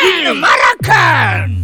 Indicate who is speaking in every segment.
Speaker 1: மறக்கன்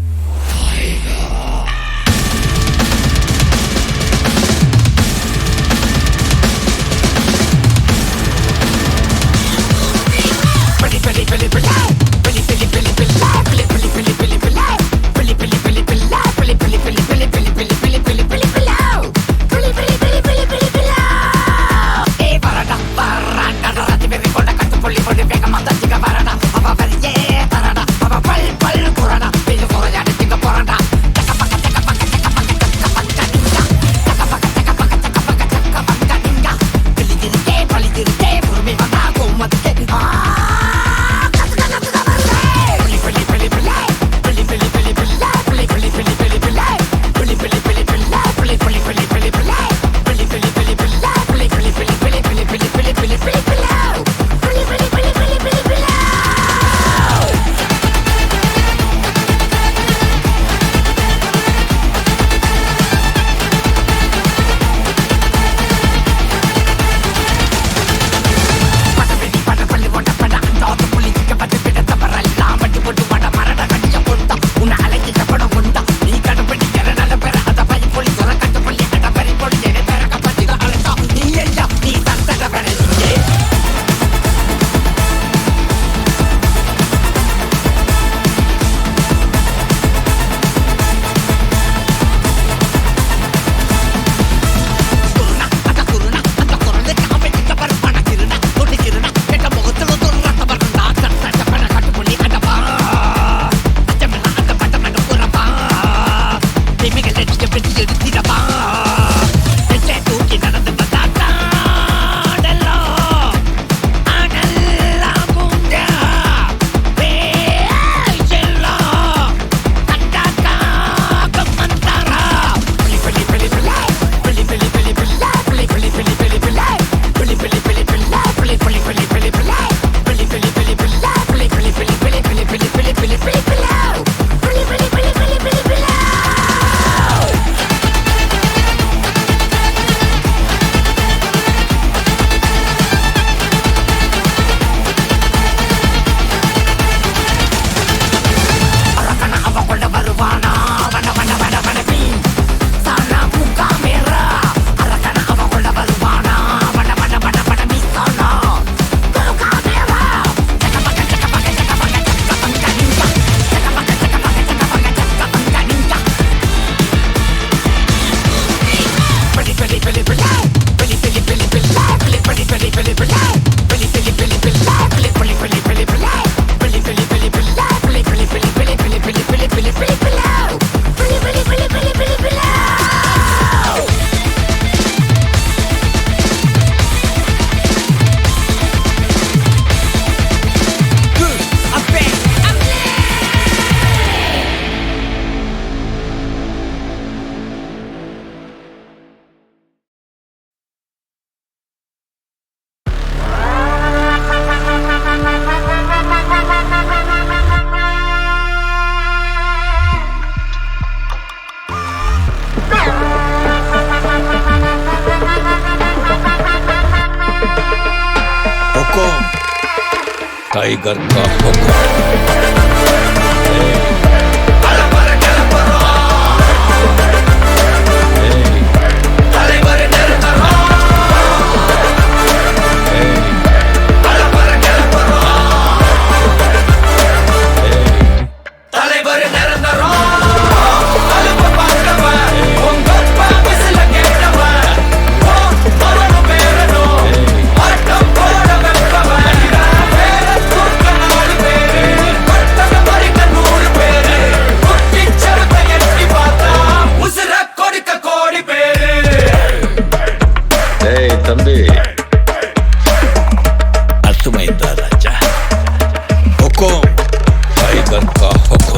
Speaker 2: tiger का हुक्म।
Speaker 3: தம்பி அர்த்தமைந்தா ராஜா हुक्म टाइगर का हुक्म।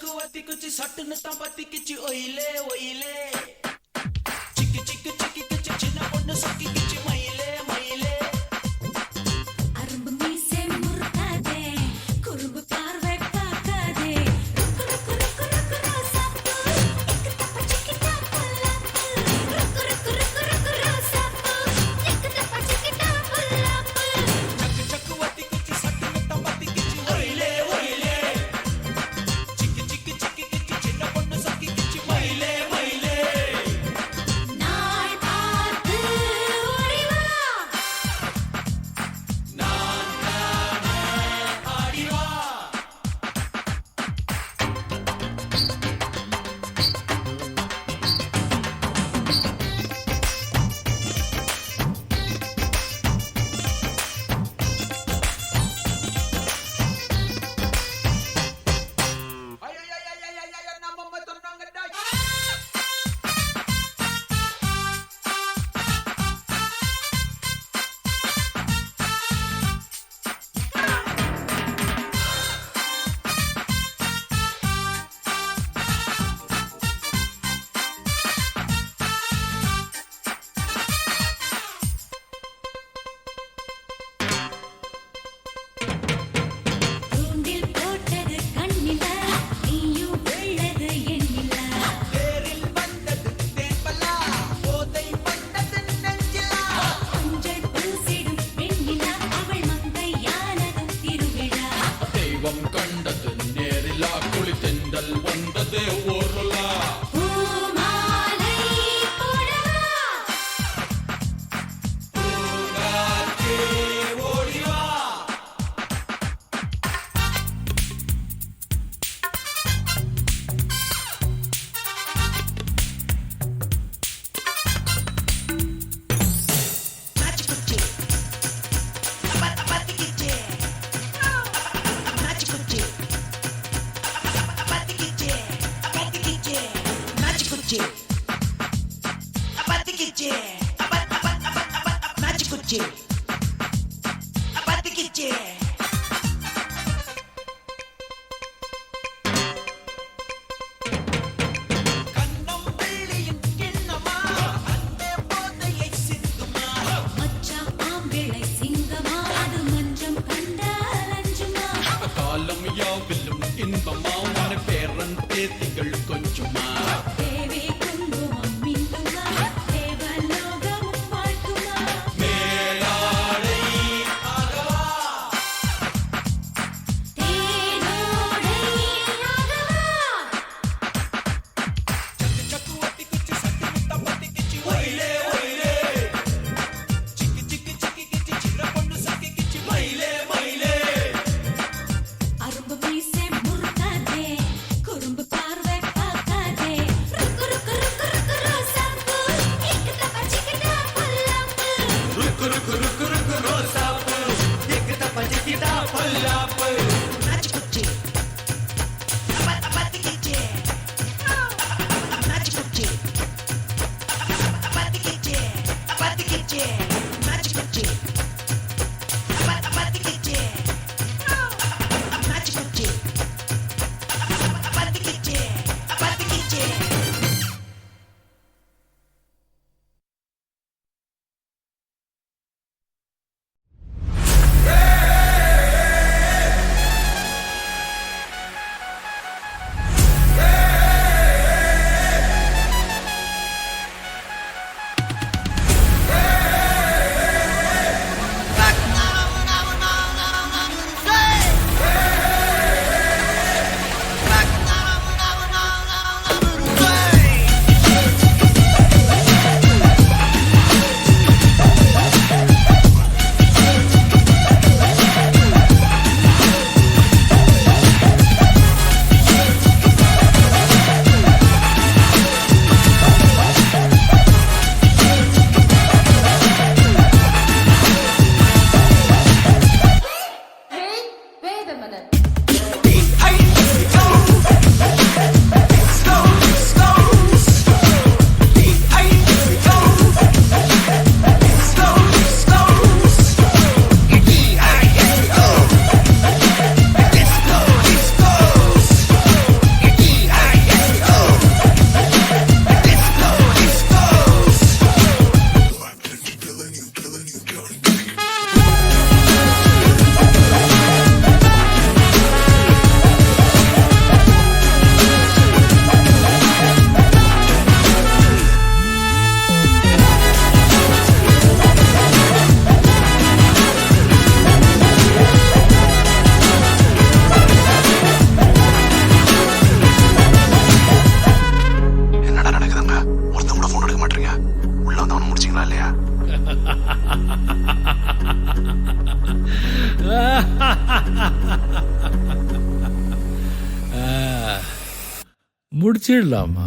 Speaker 1: சக்கு வத்தி குச்சி சட்டுன்னு தான் பத்தி கிச்சி ஒயிலே ஒயிலே சிக்கி சிக்கி சிக்கி கிச்சி சின்ன பொண்ணு சொக்கி கிச்சி மயிலே மயிலே
Speaker 4: அரும்பு மீசை முறுக்காதே குறும்பு பார்வை பார்க்காதே ருக்கு ருக்கு ருக்கு ருக்கு ரோசாப்பூ இக்கு தப்பா சிக்கிட்டா பொல்லாப்பு ருக்கு ருக்கு ருக்கு ருக்கு ரோசாப்பூ இக்கு தப்பா சிக்கிட்டா பொல்லாப்பு
Speaker 1: சக்கு சக்கு வத்தி குச்சி சட்டுன்னு தான் பத்தி கிச்சி ஒயிலே ஒயிலே சிக்கி சிக்கி சிக்கி கிச்சி சின்ன பொண்ணு சொக்கி கிச்சி மயிலே மயிலே
Speaker 4: நாள் பார்த்து ஓடி வா
Speaker 1: நான் தானே ஆடி வா நம்ம தொன்னாங்கடா
Speaker 4: தூண்டில் போட்டது கண்ணில நீயும் வெள்ளது எண்ணில
Speaker 1: தேரில் வந்தது தேன்பலா போதை வந்தது நெஞ்சிலா
Speaker 4: கொஞ்சல் பூசிடும் பெண்ணில அவள் மங்கையானதும் திருவிழா
Speaker 2: தெய்வம் கண்டது நேரிலா குளித்தெண்டல் வந்தது ஊருலா
Speaker 4: பூமாலை போடவா
Speaker 1: பூங்காற்றே ஓடி வா நாச்சிக்குச்சி பத்திக்கிச்சி நாச்சிக்குச்சி பத்திக்கிச்சி பத்திக்கிச்சி நாச்சிக்குச்சி பத்திக்கிச்சி நாச்சிக்குச்சி பத்திக்கிச்சி கண்ணம் வெள்ளியின் கிண்ணமா அன்பே போதையை சிந்துமா
Speaker 4: மச்சான் ஆம்பிளை சிங்கமா அது மஞ்சம் கண்டால் அஞ்சுமா
Speaker 2: காலம் யாவிலும் இன்பமா உன பேரன் பேத்திகள் கொஞ்சமா
Speaker 4: தேவி குங்குமம் மின்னுமா தேவலோகமும் வாழ்த்துமா
Speaker 1: மேலாடை ஆகவா
Speaker 4: தேனோடை ஆகவா
Speaker 1: சக்கு வத்தி குச்சி சட்டு முத்த பத்தி கிச்சி ஒயிலே ஒயிலே சிக்கி சிக்கி சிக்கி கிச்சி சின்ன பொண்ணு சக்கி கிச்சி மயிலே மயிலே
Speaker 4: அரும்பு மீசை முறுக்காதே குறும்பு பார்வை பார்க்காதே ருக்கு ருக்கு ருக்கு ருக்கு ரோசாப்பூ இக்கு தப்பா சிக்கிட்டா பொல்லாப்பு
Speaker 1: ருக்கு ருக்கு ருக்கு ருக்கு ரோசாப்பு எக்குத பஜிக்கிதா பொல்லாப்பு நாச்சிக்குச்சி பத்தி கிச்சி நாச்சிக்குச்சி பத்தி கிச்சி நாச்சிக்குச்சி பத்தி கிச்சி நாச்சிக்குச்சி பத்தி கிச்சி
Speaker 5: முடிச்சிடலாமா?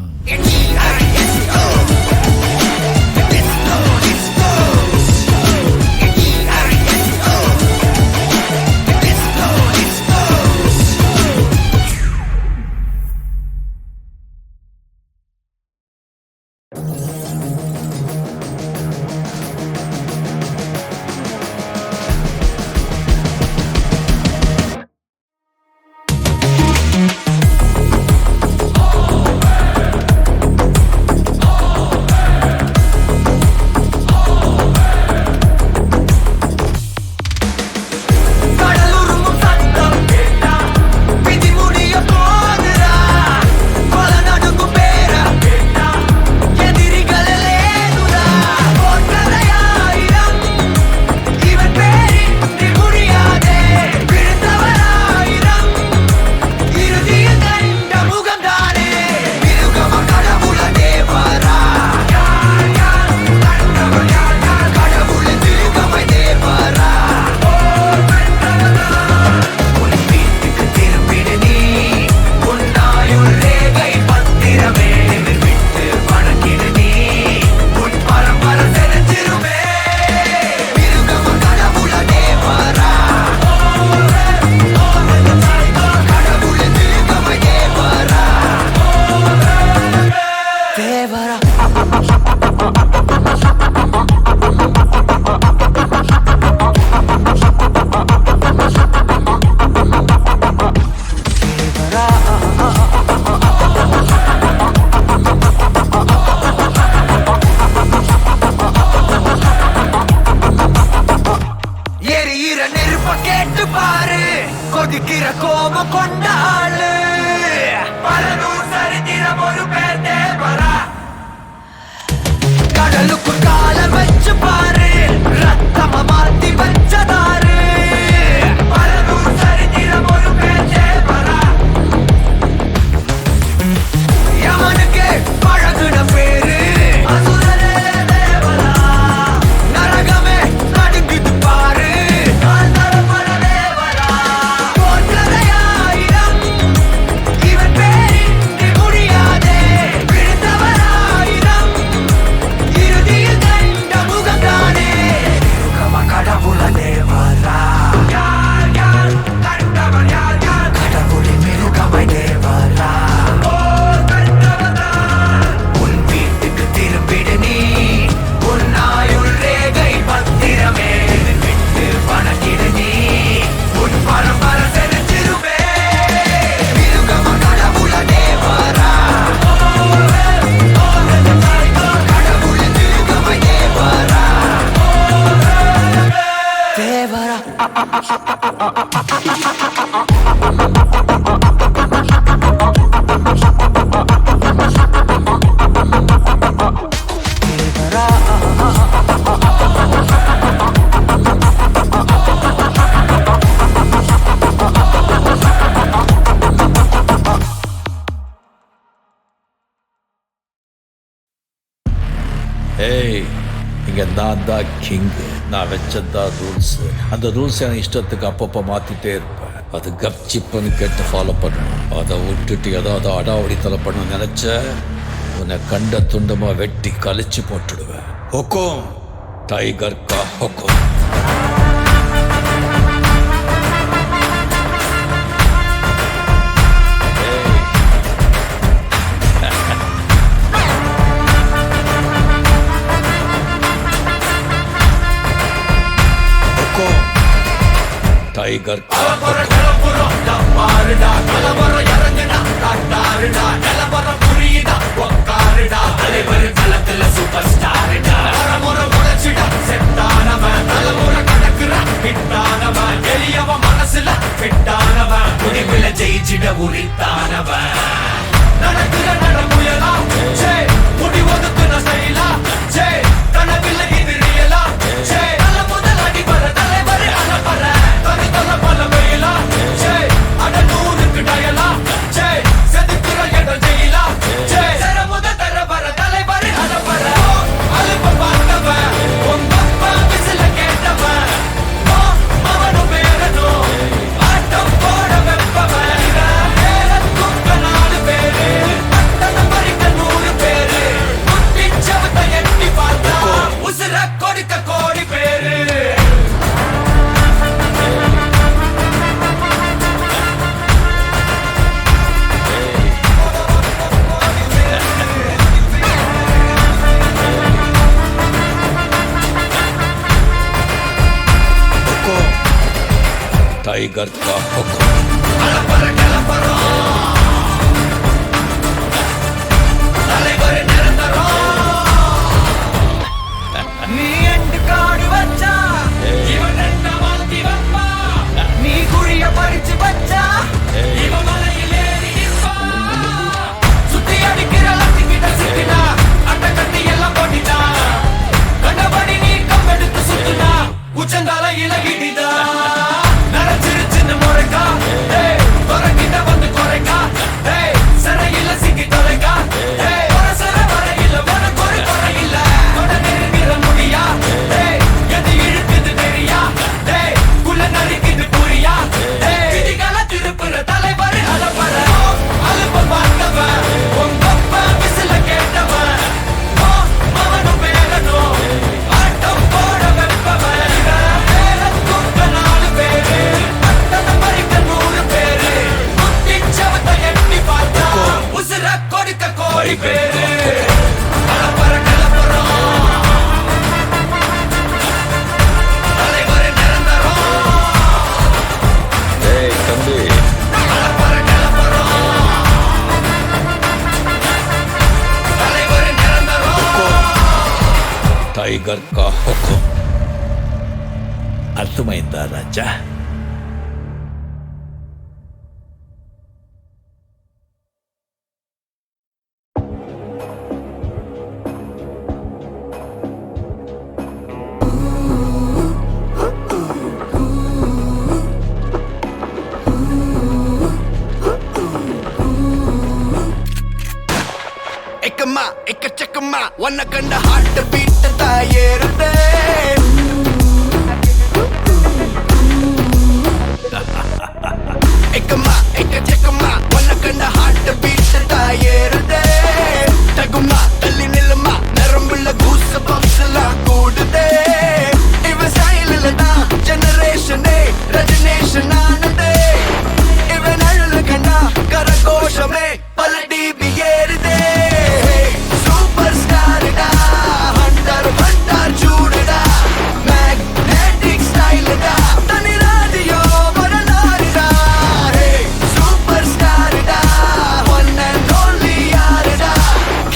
Speaker 3: இங்கே நான் தான் கிங்கு, நான் வச்சதான் ரூல்ஸ். அந்த ரூல்ஸ் எனக்கு இஷ்டத்துக்கு அப்பப்போ மாற்றிட்டே இருப்பேன். அது கப்சிப்புன்னு கேட்டு ஃபாலோ பண்ணணும். அதை விட்டுட்டு ஏதாவது அடாவடித்தலை பண்ண நினச்ச உன்னை கண்ட துண்டமாக வெட்டி கழிச்சு போட்டுடுவேன். ஹொக்கும், டைகர் கா ஹொக்கும். டைகர்
Speaker 1: மனசுல ஜெயிச்சிட உரித்தானவன் நடக்கிற நடமுயலா முடி ஒதுக்குன ஸ்டைலா கனவில்லை இது ரியலா நல்ல முதல் அடி வர தலைவர் அலப்பற தனி தல பல வெயிலா அட நூறுக்கு டயலா செதுக்குற இடம் ஜெயிலா சர முத தர வர தலைவர் அலப்பற அலுப்ப பார்த்தவன் உங்க அப்பா விசில கேட்டவன் அவனும் பேரனும் ஆட்டம் போட வெப்பவன் பேர தூக்க 4 பேரு
Speaker 3: टाइगर का हुक्म
Speaker 1: நீ எண்டு காடு வச்சா இவன் என்ன மாத்தி வப்பா நீ குழிய பறிச்சு வச்சா இவன் மலையில் ஏறி நிற்பா சுத்தி அடிக்கிற லத்திக்கிட்ட சிக்கினா அட்ட கட்டி எல்லாம் போட்டிட்டா கண்டபடி நீ கம்பெடுத்து சுத்துனா உச்சந்தால இலகிட்டா நரைச்சிரு சின்ன முறைக்கா குறைக்கிட்ட வந்து குறைக்கா சிறையில சிக்கி தொலைக்கா சர வரையில உனக்கு ஒரு குறையில்ல தொட நெருங்கிற முடியா எது இழுக்குது தெரியா குள்ள நறுக்குது புரியா விதிகள திருப்புற தலைவர் அலப்பற அலுப்ப பார்த்தவன் உங்கப்ப விசில கேட்டவன் மவனும் பேரனும் ஆட்டம் போட வெப்பவன் பேர தூக்க 4 பேரு பட்டத்தை பறிக்க 100 பேரு குத்திச்சவத்தை எட்டி பார்த்தா உசுர கொடுக்க கோடி பேரு அலப்பற கலப்பறம் தலைவர் நிரந்தரம்
Speaker 3: ஏய் தம்பி
Speaker 1: அலப்பற கலப்பறம் தலைவர் நிரந்தரம்
Speaker 3: टाइगर का हुक्म अर्थमैंदा राजा
Speaker 5: එකமா එක චකමා වන්න කණ්ඩ හට්ට පිට්ට තායේරුද එකமா එක චකමා වන්න කණ්ඩ හට්ට පිට්ට තායේරුද தகுமா தள்ளி நில்லுமா நரம்புள்ள கூச பம்சலாம் கூடுதே இவ ஸ்டைலில் தான் ஜெனரேஷனே ரஜினேஷன் ஆனதே இவன் அழுல கண்டா கரகோஷமே பல டிபி ஏறுதே சூப்பர் ஸ்டார்டா ஹண்டர் வண்டார் சூடுடா மேக்னெட்டிக் ஸ்டைல்டா தனி ராஜியோ வரலாறுடா சூப்பர் ஸ்டார்டா ஒன் அண்ட் ஒன்லி யாருடா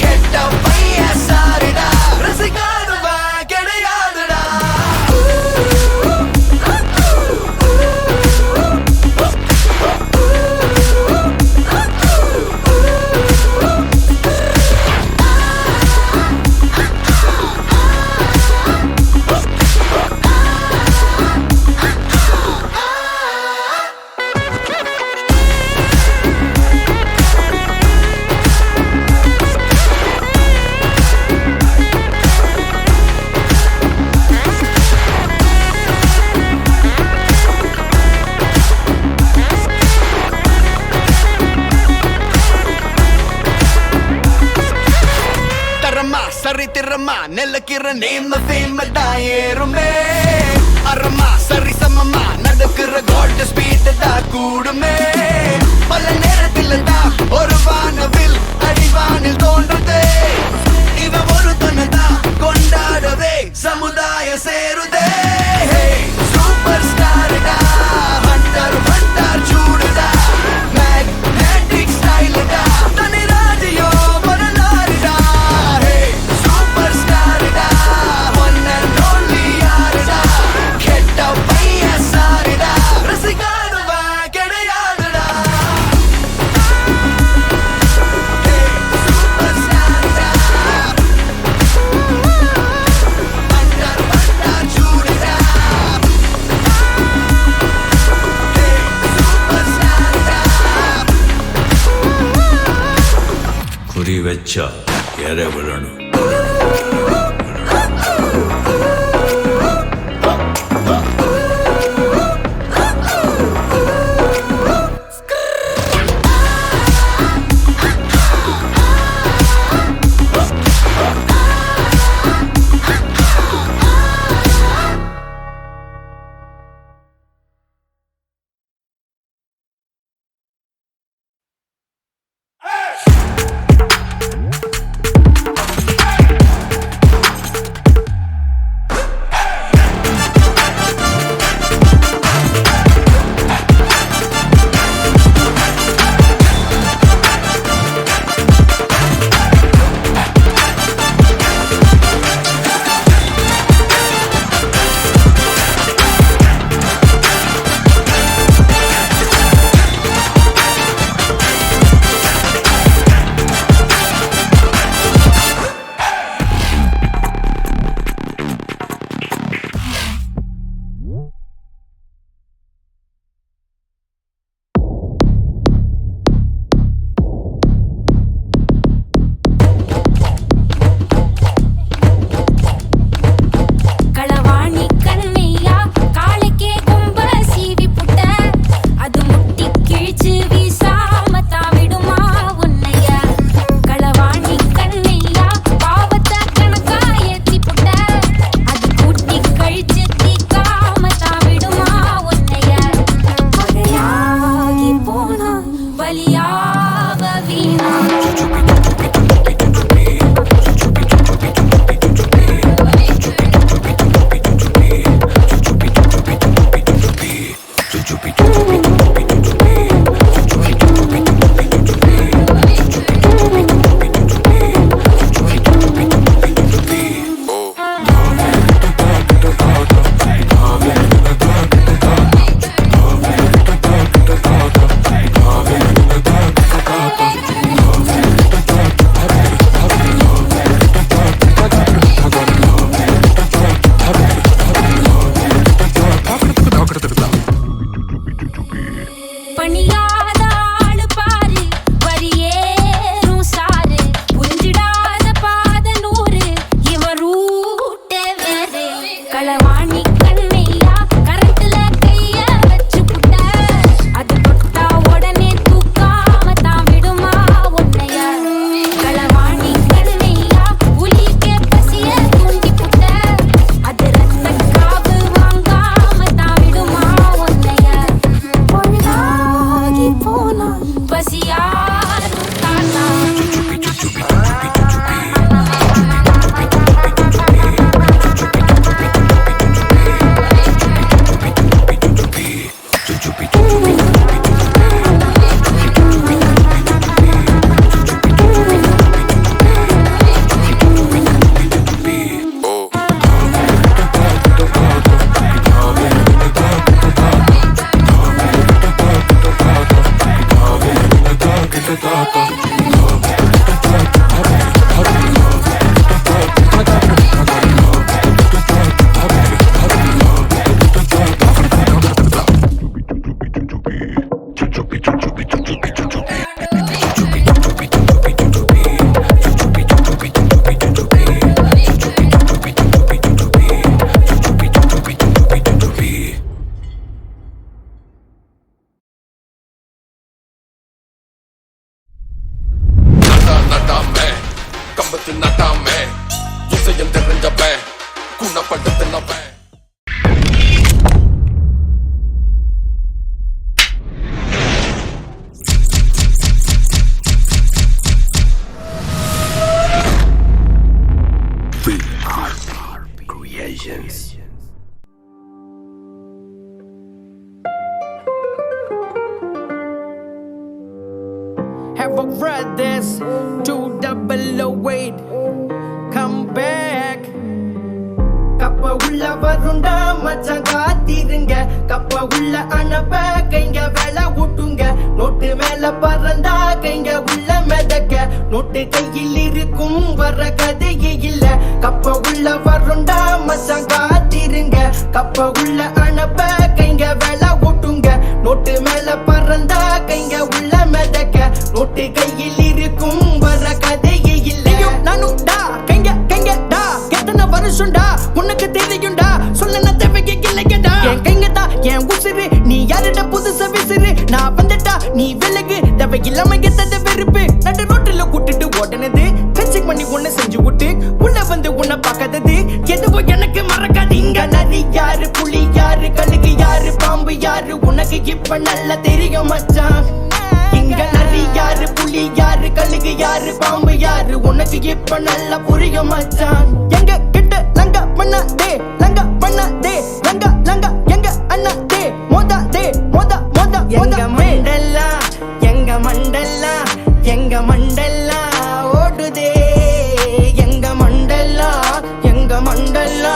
Speaker 5: கெட்ட பையன் சாருடா ரசிக்காதவா கிடையாதுடா தரமா சரித்திரமா நெல்லக்கிற நேம ஃபேம தான் ஏறுமே அறமா சரி சமமா நடக்கிற கோல்ட் ஸ்பீட் தான் கூடுமே பல நேரத்தில் தான் ஒரு வானவில் அடிவானில் தோன்றுதே இவ ஒரு தனதான் கொண்டாடவே சமுதாயம் சேருதே சூப்பர் ஸ்டார்டா ஹண்டர் வண்டார் சூடுடா மேக்னெட்டிக் ஸ்டைல்டா தனி ராஜியோ வரலாறுடா சூப்பர் ஸ்டார்டா ஒன் அண்ட் ஒன்லி யாருடா கெட்ட பையன் சாருடா ரசிக்காதவா கிடையாதுடா சூப்பர் ஸ்டார்டா ஹண்டர் வண்டார் சூடுடா சூப்பர் ஸ்டார்டா
Speaker 3: குறி வச்சா ஏற விழணும்
Speaker 4: பலியாக வீணா பணியாத ஆளு பாரு வரியேறும் சாரு புரிஞ்சிடாத பாத நூறு இவன் ரூட்டே வேறு களவாணி கண்ணையா கரண்ட்ல கைய வச்சு புட்ட அது தொட்டா உடனே தூக்காம தான் விடுமா உன்னைய களவாணி கண்ணையா புலிக்கே பசிய தூண்டி புட்ட அது ரத்த காவு வாங்காம தான் விடுமா உன்னைய பொழுதாகி போனா பசியாரும் தானா
Speaker 5: நட்டாமே கம்பத்து நட்டாமே இசையம் தெரிஞ்சவன் குணப்படுத்தினவன்
Speaker 6: Have I read this? 2008 Come back கப்ப உள்ள வருண்டா மச்சான் காத்திருங்க கப்ப உள்ள அனுப்ப கைங்க வேலை ஊட்டுங்க நோட்டு மேல பறந்தா கைங்க உள்ள மிதக்க நோட்டு கையில் இருக்கும் வர கதையே இல்ல கப்ப உள்ள வருண்டா மச்சான் காத்திருங்க கப்ப உள்ள அனுப்ப கைங்க வேலை ஊட்டுங்க நோட்டு மேல பறந்தா கைங்க உள்ள மிதக்க நோட்டு கையில் இருக்கும் வர கதையே இல்ல நானும் டா கைங்க கைங்க டா எத்தனை வருஷம்டா உனக்கு தெரியும்டா சொல்ல தேவைக்கு இல்லையடா என் கைங்க தான் என் உசுறு நீ யாருடா புதுசா விசிறு நான் வந்துட்டா நீ விலகு தேவை இல்லாம எத்தது வெறுப்பு நடு ரோட்டுல கூட்டிட்டு ஓடனது கச்சிங் பண்ணி உன்னை செஞ்சு விட்டு உன்னை வந்து உன்னை பார்க்காதது எதுவும் எனக்கு மறக்காது இங்க நரி யாரு புலி யாரு கழுகு யாரு பாம்பு யாரு உனக்கு இப்ப நல்லா தெரியும் மச்சான் இங்க நரி யாரு புலி யாரு கழுகு யாரு பாம்பு யாரு உனக்கு இப்ப நல்லா புரியும் மச்சான் எங்க கிட்ட லங்க பண்ணாதே லங்க பண்ணாதே லங்க லங்க எங்க அண்ணாதே மோதாதே மோதா மோதா எங்க மண்டல்லா எங்க மண்டல்லா எங்க மண்டல்லா ஓடுதே எங்க மண்டல்லா எங்க மண்டல்லா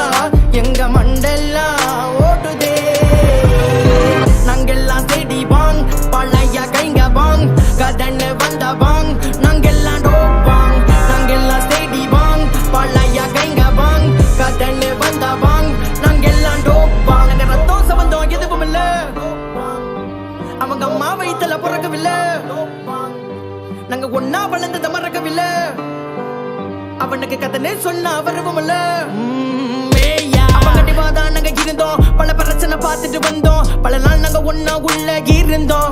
Speaker 6: எங்க மண்டல்லா ஓடுதே நாங்கெல்லாம் தேடி வாங் பழைய கைங்க வாங் கதன்னு வந்த வாங் நாங்கெல்லாம் டோப்பாங் நாங்கெல்லாம் தேடி வாங் பழைய கைங்க வாங் கதன்னு வந்த வாங் நாங்கெல்லாம் டோப்பாங் நாங்க ரத்தம் சம்பந்தம் எதுவும் இல்ல அவங்க அம்மா வயித்துல பிறக்கவில்லை நாங்க ஒன்னா வளர்ந்தத மறக்கவில்லை அவனுக்கு கதனே சொன்ன வரவும் இல்ல கண்டிப்பாதான் நாங்க இருந்தோம் பல பிரச்சனை பார்த்துட்டு வந்தோம் பல நாள் நாங்க ஒன்னா உள்ள இருந்தோம்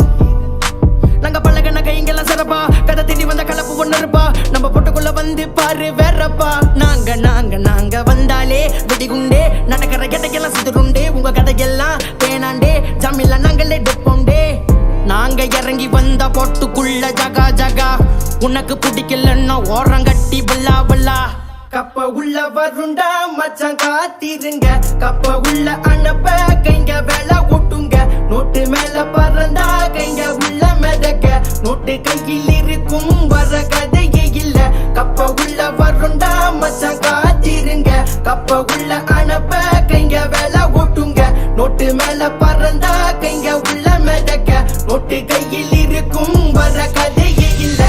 Speaker 6: நாங்க பழகன கைங்கெல்லாம் சிறப்பா கதை தேடி வந்த கலப்பு ஒண்ணு இருப்பா நம்ம பொட்டுக்குள்ள வந்து பாரு வேறப்பா நாங்க நாங்க நாங்க வந்தாலே வெடிகுண்டே நடக்கிற கதையெல்லாம் சிதறுண்டே உங்க கதையெல்லாம் வேணாண்டே ஜாமில நாங்களே எடுப்போண்டே நாங்க இறங்கி வந்த போட்டுக்குள்ள ஜகா ஜகா உனக்கு பிடிக்கலன்னா ஓரங்கட்டி பல்லா பல்லா கப்ப உள்ள வருண்டா மச்சான் காத்திருங்க கப்ப உள்ள அனுப்ப கைங்க வேலை ஓட்டுங்க நோட்டு மேல பறந்தா கைங்க உள்ள மிதக்க நோட்டு கையில் இருக்கும் வர கதையே இல்ல கப்ப உள்ள வருண்டா மச்சான் காத்திருங்க கப்ப உள்ள அனுப்ப கைங்க வேலை ஓட்டுங்க நோட்டு மேல பறந்தா கைங்க உள்ள மிதக்க நோட்டு கையில் இருக்கும் வர கதையே இல்ல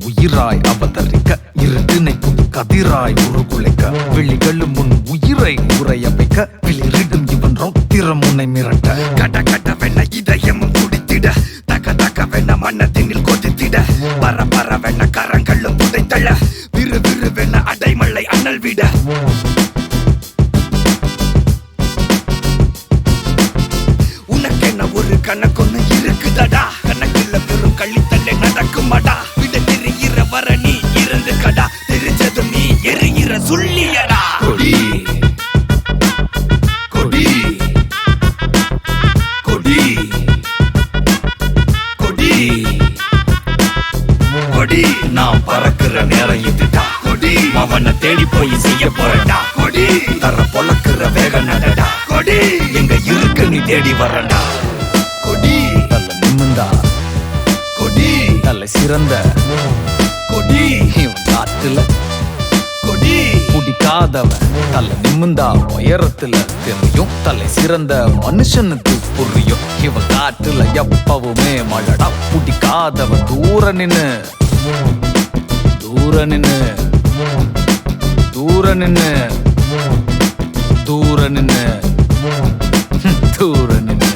Speaker 7: உயிராய் அவதரிக்க இருட்டினை கதிராய் உருகுலைக்க விழிகளும் முன் உயிரை உரைய வைக்க விளிரிடும் இவன் ரௌத்திரம் உன்னை மிரட்ட கட கடவென இதயமும் குடித்திட தக தகவென மன்னத்தினில் கொதித்திட பர பரவென கரங்களும் புதைத்தள விறு விறுவென அடைமழை அனல் விட உனக்கென்ன ஒரு கணக்கொன்னு இருக்குதடா கணக்குல பெரும் கழித்தல்ல நடக்குமாடா வர நீ இருந்து கடா தெரிஞ்சதும் நீ எரிகிற சொல்லியடா கொடி கொடி கொடி கொடி கொடி நான் பறக்குற நேரம் இதுடா கொடி அவனை தேடி போய் செய்ய போறடா கொடி தர பொழக்குற வேக நடடா கொடி எங்க இருக்கு நீ தேடி வரடா கொடி நல்ல நிம்மந்தா கொடி நல்ல சிறந்த கொடி காட்டுல கொடி பிடிக்காதவன் தலை நிமிந்தா உயரத்துல தெரியும் தலை சிறந்த மனுஷனுக்கு புரியும் இவ காட்டுல எப்பவுமே மழடா பிடிக்காதவன் தூர நின்னு தூர நின்னு தூர நின்னு தூர நின்னு தூர நின்னு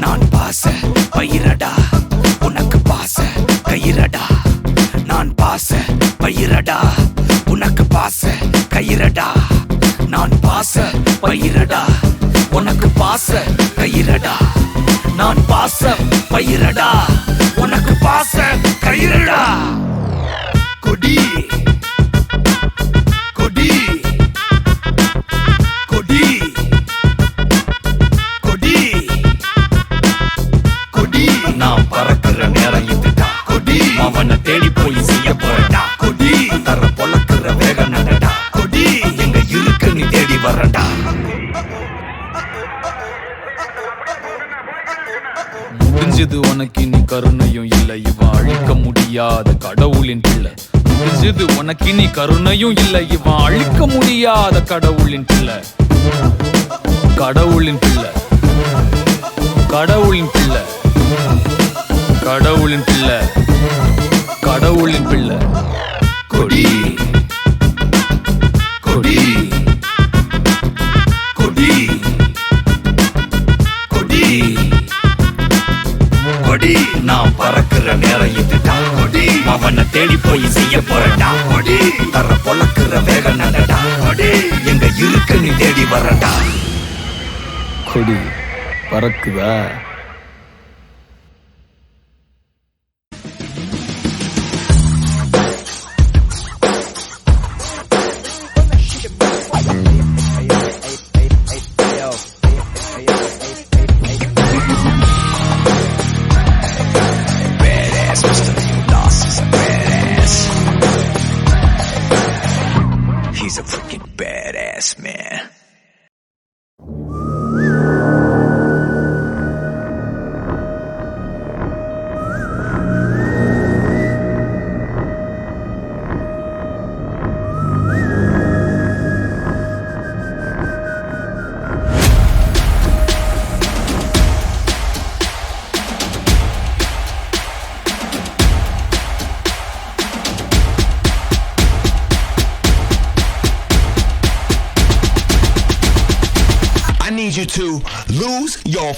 Speaker 7: நான் பாச பயிரடா உனக்கு பாச கயிரடா நான் பாச பயிரடா உனக்கு பாச கயிரடா நான் பாச பயிரடா உனக்கு பாச கயிரடா நான் பாச பயிரடா உனக்கு பாச கயிரடா கொடி கொடி கொடி கொடி கொடி நான் பறக்குற நேரம் இதுடா கொடி அவனை தேடி போய் செய்ய போறடா கொடி தர பொழக்குற வேக நடடா கொடி எங்க இருக்கு நீ தேடி வரடா முடிஞ்சது உனக்கு நீ கருணையும் இல்லை இவன் அழிக்க முடியாத கடவுளின் பிள்ளை முடிஞ்சது உனக்கு நீ கருணையும் இல்லை இவன் அழிக்க முடியாத கடவுளின் பிள்ளை கடவுளின் பிள்ளை கடவுளின் பிள்ளை கடவுளின் பிள்ளை கடவுளின் பிள்ளை கொடி கொடி கொடி கொடி கொடி நான் பறக்குற நேரம் இதுடா கொடி அவனை தேடி போய் செய்ய போறடா கொடி தர பொழக்குற வேக நடடா கொடி எங்க இருக்கு நீ தேடி வரடா கொடி பறக்குதா He's a freaking badass, man.
Speaker 5: I need you to lose your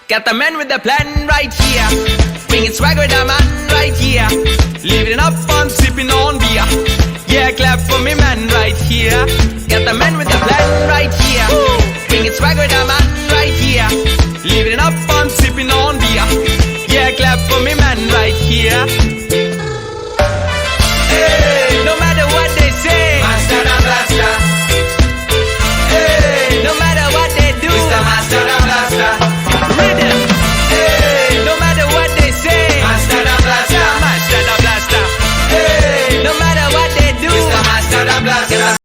Speaker 6: Got the man with the plan right here. Bringing swag with the man right here. Living up on sipping on beer. Yeah, clap for me man right here. Got the man with the plan right here. Bringing swag with the man right here. Living up on sipping on beer. Yeah, clap for me man right here. Hey, no matter what they say, Master and Blaster. Hey, no matter what they do, Mr. Master and Blaster. Rhythm. Hey, no matter what they say, Master and Blaster. Master and Blaster. Hey, no matter what they do, Mr. Master and Blaster.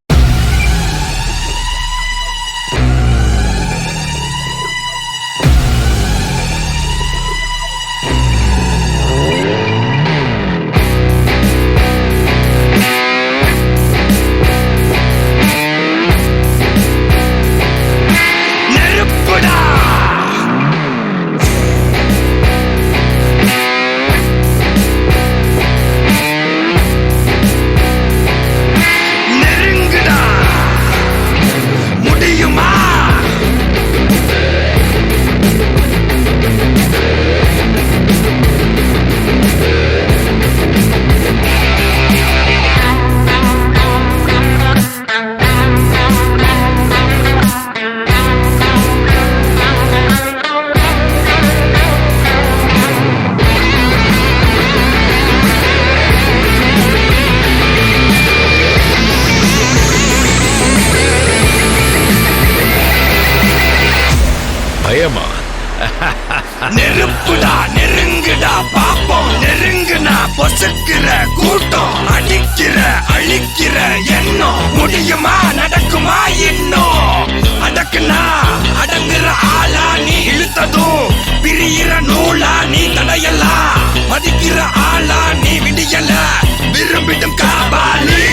Speaker 3: பயமா?
Speaker 5: நெருப்புடா நெருங்குடா பாப்போம் நெருங்குனா பொசுக்கிற கூட்டம் அடிக்கிற அழிக்கிற எண்ணம் முடியுமா நடக்குமா இன்னும் அடக்குனா அடங்குற ஆளா நீ இழுத்ததும் பிரியிற நூலா நீ தடையலாம் மதிக்கிற ஆளா நீ விடியல விரும்பிடும் காபாலி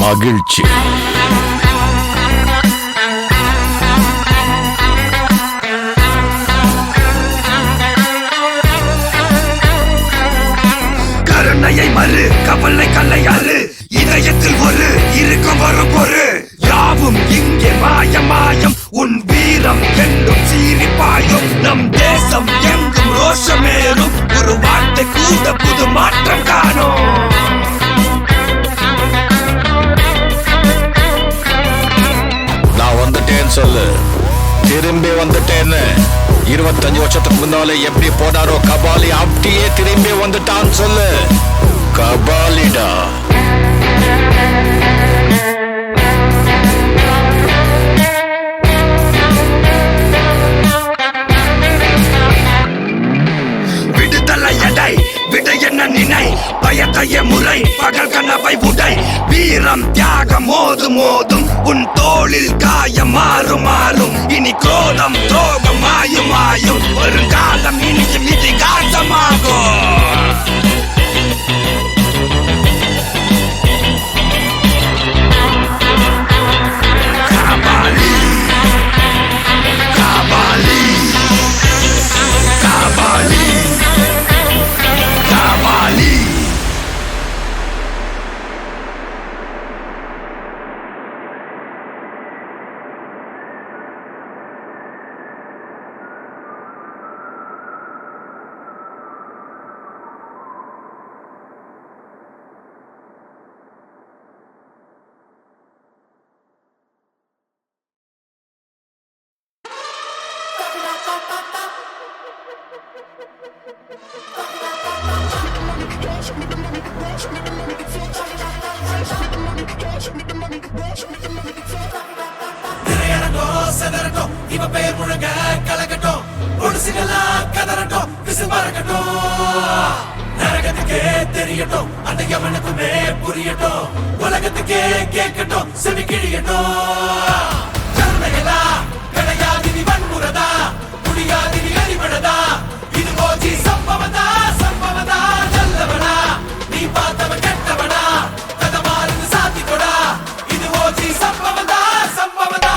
Speaker 3: மகிழ்ச்சி.
Speaker 5: கருணையை மறு கவலை கல்லையாறு இதயத்தில் ஒரு இருக்கும் வரும் பொறு யாவும் இங்கே மாயம் உன் வீரம் என்றும் சீரிப்பாயும் நம் தேசம் எங்கும் ரோஷமேறும் ஒரு வார்த்தை கூட புது மாற்றம் காணும்
Speaker 3: திரும்பி வந்துட்டேன்னு 25 வருஷத்துக்கு முன்னாலே எப்படி போனாரோ கபாலி அப்படியே திரும்பி வந்துட்டான்னு சொல்லு. கபாலிடா.
Speaker 5: விடுதலை எடை விட என்ன நினை பயத்தைய முறை பகல் கனவை உடை வீரம் தியாகம் மோதும் மோதும் உன் தோளில் காயம் மாறும் மாறும் இனி கோலம் துரோகம் மாயும் மாயும் வருங்காலம் இனியும் இதிகாசமாகும். கபாலி கபாலி கபாலி கபாலி.
Speaker 1: திரையரங்கம் செதறட்டும், இவ பேர் முழங்க கலக்கட்டும், பொடுசுகள்லாம் கதறட்டும், விசில் பறக்கட்டும். நரகத்துக்கே தெரியட்டும், அந்த யமனுக்குமே புரியட்டும், உலகத்துக்கே கேட்கட்டும், செவி கிழியட்டும். கருணையெல்லாம் கிடையாது நீ வன்முறதா, முடியாது நீ அடிபடதா, இது போச்சு சம்பவதா சம்பவதா. நல்லவனா நீ பார்த்தவன் கெட்டவனா, கதை மாறுது சாத்திக்கொடா, இது போச்சு சம்பவதா சம்பவதா.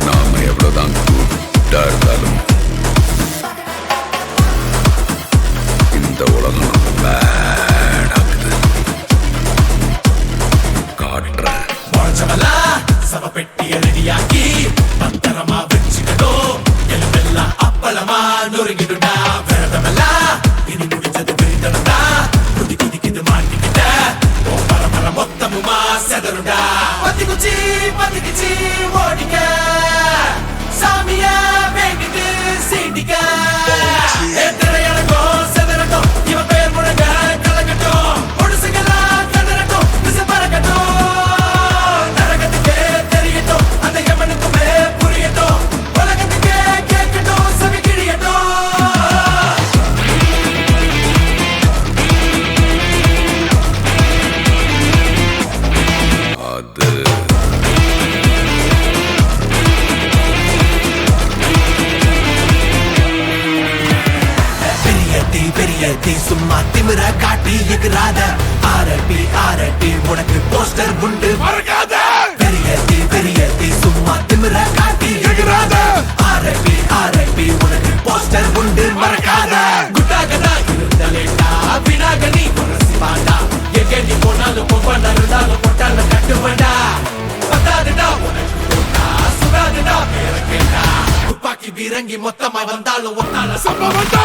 Speaker 3: நாம எவ்வளவுதான் கூட்டா இருந்தாலும் இந்த உலகம் வேணாக்குது. காட்டுறேன்.
Speaker 1: முழச்சவெல்லாம் சவ பெட்டிய ரெடியாக்கி பத்திரமா வச்சுக்கணும், எலும்பெல்லாம் அப்பளமா நொறுங்கிடுடா. விரதமெல்லாம் இனி முடிஞ்சது விரிதடா, குதி குதிக்குது மாட்டிக்கிட்ட உன் பரம்பர மொத்தமுமா செதறுடா. பத்தி குச்சி ஓடிக்க, சாமிய வேண்டிட்டு சீண்டிக்க. திரையரங்கம் செதறட்டும், இவன் பேர் முழங்க கலக்கட்டும், பொடுசுகள்லாம் கதறட்டும், விசில் பறக்கட்டும். நரகத்துக்கே தெரியட்டும், அந்த யமனுக்குமே புரியட்டும், உலகத்துக்கே கேட்கட்டும், செவி கிழியட்டும்.
Speaker 3: அது
Speaker 1: பெரிய தீ சும்மா திமிர காட்டி எகிராத. ஆரட்டி உனக்கு போஸ்டர் உண்டு மறக்காத. பெரிய தீ சும்மா திமிர காட்டி எகிராத. ஆரட்டி உனக்கு போஸ்டர் உண்டு மறக்காத. குட்டாகடா இருந்தலேண்டா, வினாக நீ சிவாண்டா. எங்க நீ போனாலும் பொம்பனா இருந்தாலும் பொட்டால கட்டுவண்டா. பத்தாதுடா உனக்கு தோட்டா, சுடாதுடா பேர கேட்டா. துப்பாக்கி வீரங்கி மொத்தமா வந்தாலும் ஒன்னால சம்பவம்டா.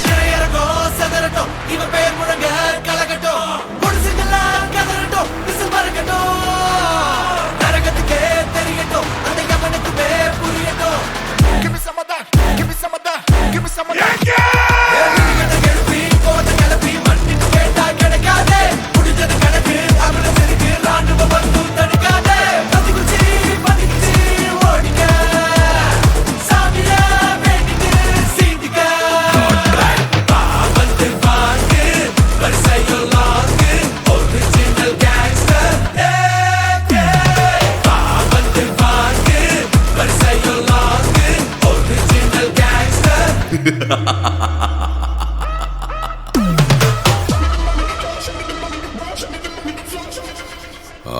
Speaker 1: திரையரங்கம் செதறட்டும், இவ பேர் முழங்க கலக்கட்டும், பொடுசுகள்லாம் கதறட்டும், விசில் பறக்கட்டும். நரகத்துக்கே தெரியட்டும், அந்த யமனுக்குமே புரியட்டும். எழுப்பி கோட்டை கிளப்பி மண்ணின் கேட்டா கிடைக்காதே. முடிஞ்சது கணக்கு அவள சிரிக்கு ராணுவ வந்து தடுக்காதே. பத்தி குச்சி ஓடிக்க, சாமிய வேண்டிட்டு சீண்டிக்க. வந்து வாங்கு வரிசையோ லாங்கு, ஒரிஜினல் கேங்ஸ்டர். வந்து வாங்கு வரிசையோ லாங்கு, ஒரிஜினல் கேங்ஸ்டர்.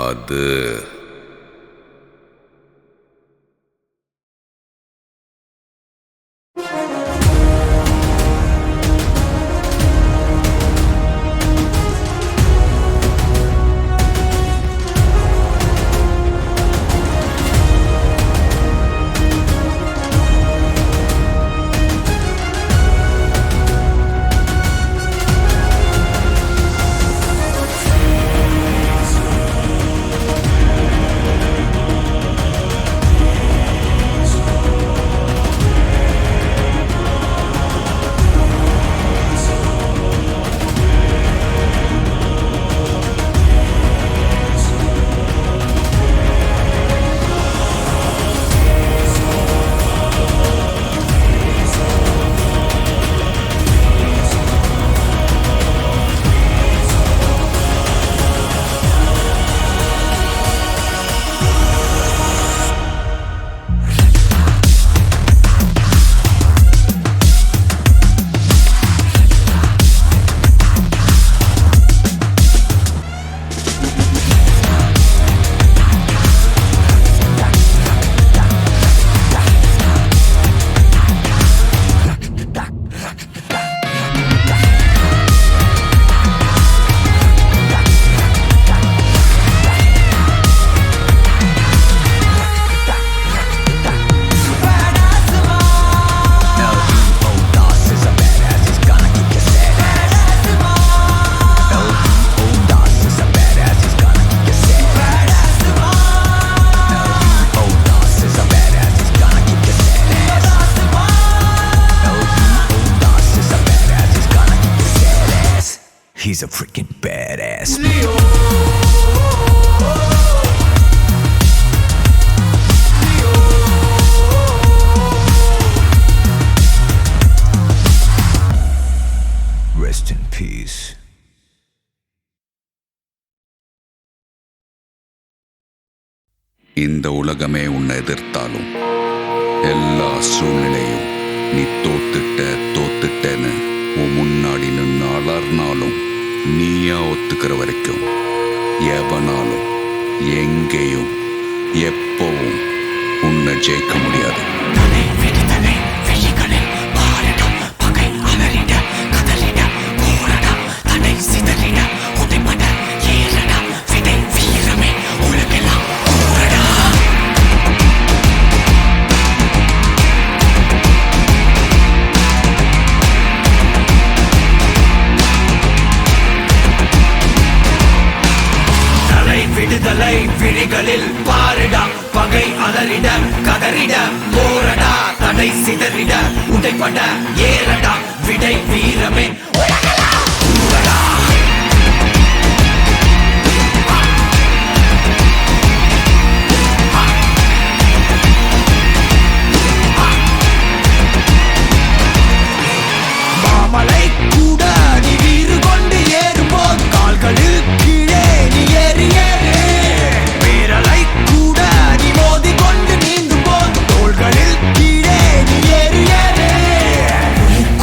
Speaker 3: அது
Speaker 7: He's a freaking badass. Rest in peace.
Speaker 8: இந்த உலகமே உன்னை எதிர்த்தாலும் எல்லா சூழ்நிலையும் நீ தோத்துட்டேன்னு உன் முன்னாடி நின்று அலர்னாலும் நீயா ஒத்துக்கிற வரைக்கும் எவனாலும் எங்கேயும் எப்பவும் உன்னை ஜெயிக்க முடியாது.
Speaker 5: விடுதலை விழிகளில் பாருடா, பகை அலறிட கதறிட போரடா, தடை சிதறிட உடைப்பட ஏறடா, விடை வீரமே உலகெல்லாம் கூறடா. மாமலை கூட நீ வீறு கொண்டு ஏறும்போது கால்களில் கீழே நீ ஏறி ஏறு, பேரலை கூட நீ மோதி கொண்டு நீந்தும் போது தோள்களில் கீழே நீ ஏறி ஏறு.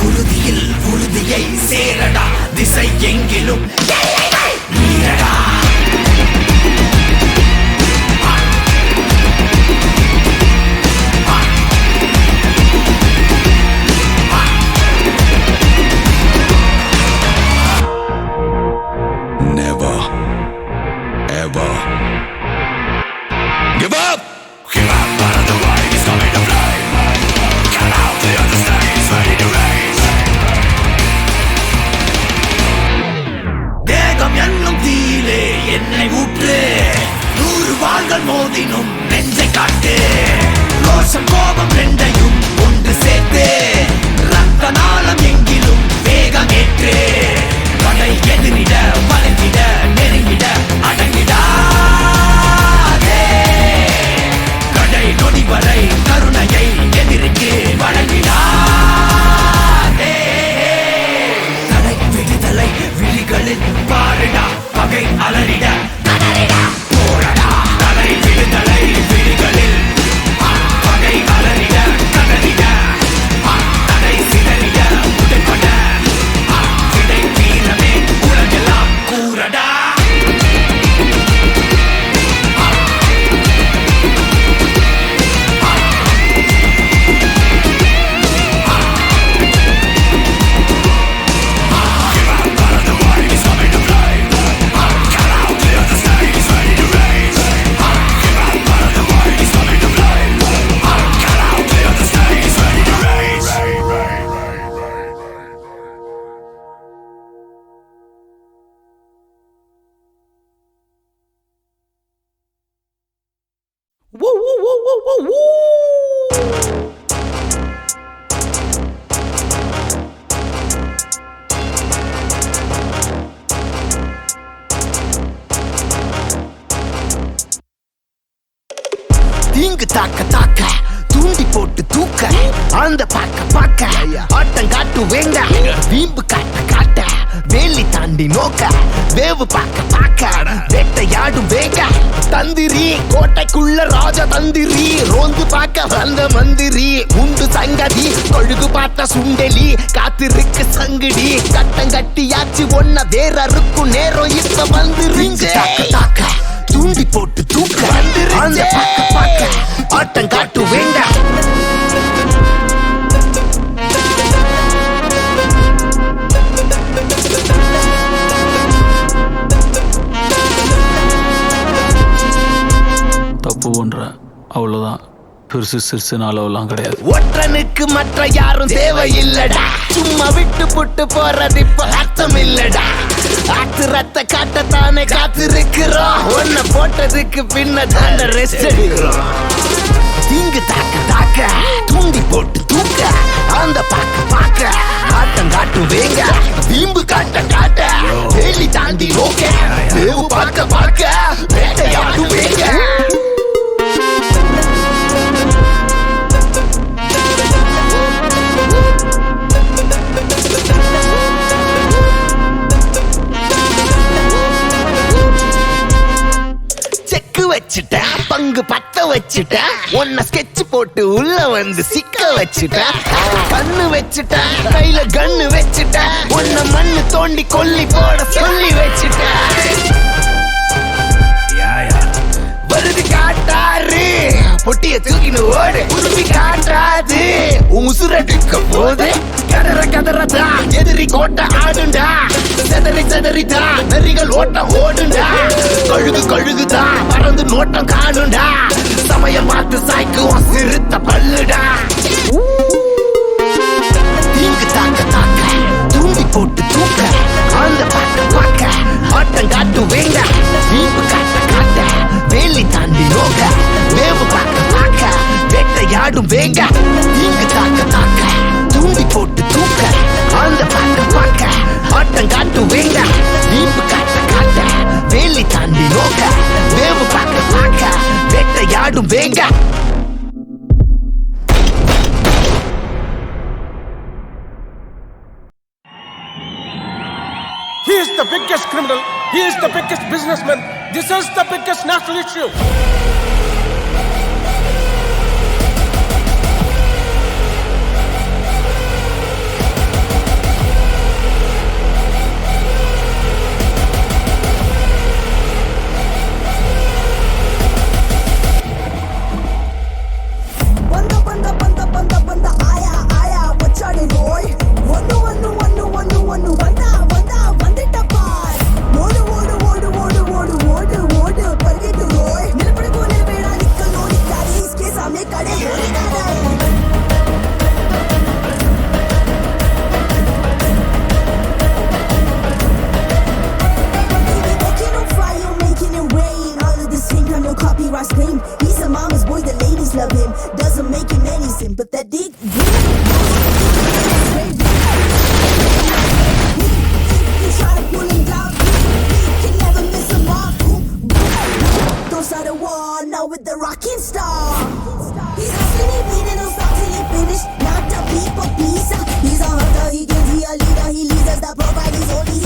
Speaker 5: குருதியில் உறுதியை சேரடா, திசை எங்கிலும் நீரடா.
Speaker 8: Never, ever give up.
Speaker 5: Give up, but the light is coming to play. Get out, the other stage ready to race. தேகம் என்னும் தீயிலே என்னை ஊற்று, 100 வாள்கள் மோதினும் நெஞ்சை காட்டு, ரோஷம் கோபம் ரெண்டையும் ஒன்று சேர்த்து, ரத்த நாளம் எங்கிலும் வேகமேற்று, படை எதிரிட வளைந்திட நெருங்கிட அடங்கிடாதே, கடை நொடி வரை கருணையை எதிரிக்கு வழங்கிடாதே. தடை விடுதலை விழிகளில் பாருடா, பகை அலறிட கதறிட போரடா, தடை விடுதலை விழிகளில் பகை அலறிட கதறிட, தடை சிதறிட உடைப்பட விடை வீரமே உலகெல்லாம் கூறடா. தீங்கு தாக்க தாக்க தூண்டி போட்டு தூக்க, அந்த பாக்க பாக்க ஆட்டம் காட்டு வேங்க, வீம்பு காட்ட காட்ட வேலி தாண்டி நோக்க, வேவு பாக்க பாக்க வேட்டையாடும் வேங்க, தந்திரி கோட்டைக்குள்ள ராஜ தந்திரி, ரோந்து பாக்க வந்த மந்திரி, உண்டு சங்கதி கொழுகு பார்த்த சுண்டெலி, காத்திருக்கு சங்கிடி, கட்டம் கட்டியாச்சு ஒன்ன வேற இருக்கும் நேரம் இப்ப வந்துருங்க. தாக்க தாக்க தூண்டி போட்டு தூக்க, அந்த பாக்க பாக்க ஆட்டம் காட்டு வேண்டாம்.
Speaker 9: தப்பு ஒன்ற அவ்வளவுதான், பெருசு சிறுசு அளவுலாம் கிடையாது.
Speaker 5: ஒற்றனுக்கு மற்ற யாரும் தேவையில்லடா, சும்மா விட்டு புட்டு போறது இப்ப அர்த்தம் இல்லடா, ஆத்திரத்தை காட்டத்தானே காத்திருக்கிறோம், ஒன்ன போட்டதுக்கு பின்ன தாண்ட ரெஸ்ட் எடுக்கிறோம். தீங்கு தாக்க தாக்க தூண்டி போட்டு தூக்க அந்த பாக்க பாக்க ஆட்டம் காட்டும் வேங்க வீம்பு காட்ட காட்ட வேலி தாண்டி நோக்க வேவு பார்க்க பார்க்க வேட்டையாடும் வேங்க வச்சுட்டேன் பங்கு பத்த வச்சுட்டேன் உன்னை ஸ்கெட்ச் போட்டு உள்ள வந்து சிக்க வச்சுட்டேன் கண்ணு வச்சுட்டேன் கையில கண்ணு வச்சுட்டேன் உன்னை மண்ணு தோண்டி கொல்லி போட சொல்லி வச்சுட்டேன் வருது காட்டாரு பொட்டிய தூக்கின்னு ஓடு உருவி காட்டாது உசுரடிக்க போது கதற கதறதா எதிரி கோட்டை ஆடுண்டா செதறி செதறிதா நரிகள் ஓட்டம் ஓடுண்டா கழுகு கழுகுதா பறந்து நோட்டம் காணுண்டா சமயம் பார்த்து சாய்க்குவோம் சிறுத்த பல்லுடா இங்கு தாக்க தாக்க தூண்டி போட்டு தூக்க அந்த பாக்க பாக்க ஆட்டம் காட்டு வேங்க வீம்பு காட்ட காட்ட வேலி தாண்டி நோக்க வேவு பார்க்க பார்க்க வேட்டையாடும் வேங்க இங்கு தாக்க தாக்க தூண்டி போட்டு தூக்க அந்த பாக்க பாக்க ஆட்டம் காட்டு வேங்க வீம்பு காட்ட காட்ட வேலி தாண்டி நோக்க வேவு பார்க்க பார்க்க வேட்டையாடும் வேங்க
Speaker 10: He is the biggest criminal. He is the biggest businessman. This is the biggest national issue.
Speaker 4: He's a mama's boy, the ladies love him. Doesn't make him any sympathetic. You try to pull him down, can never miss him off. Don't start a war now with the rocking star. He's hustling, he bleeding, don't stop till he finish. Not a people pleaser. He's a hunter, he gives, he a leader. He leads us, that provide his only.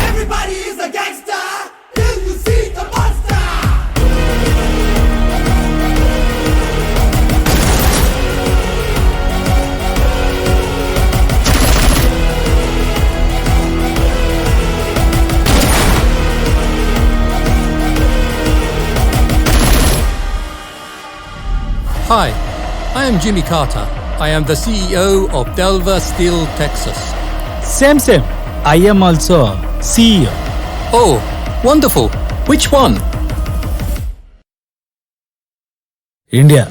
Speaker 1: Everybody is a gangster till you see the monster.
Speaker 11: Hi, I am Jimmy Carter. I am the CEO of Delver Steel, Texas.
Speaker 9: Same. I am also CEO.
Speaker 11: Oh, wonderful. Which one?
Speaker 9: India.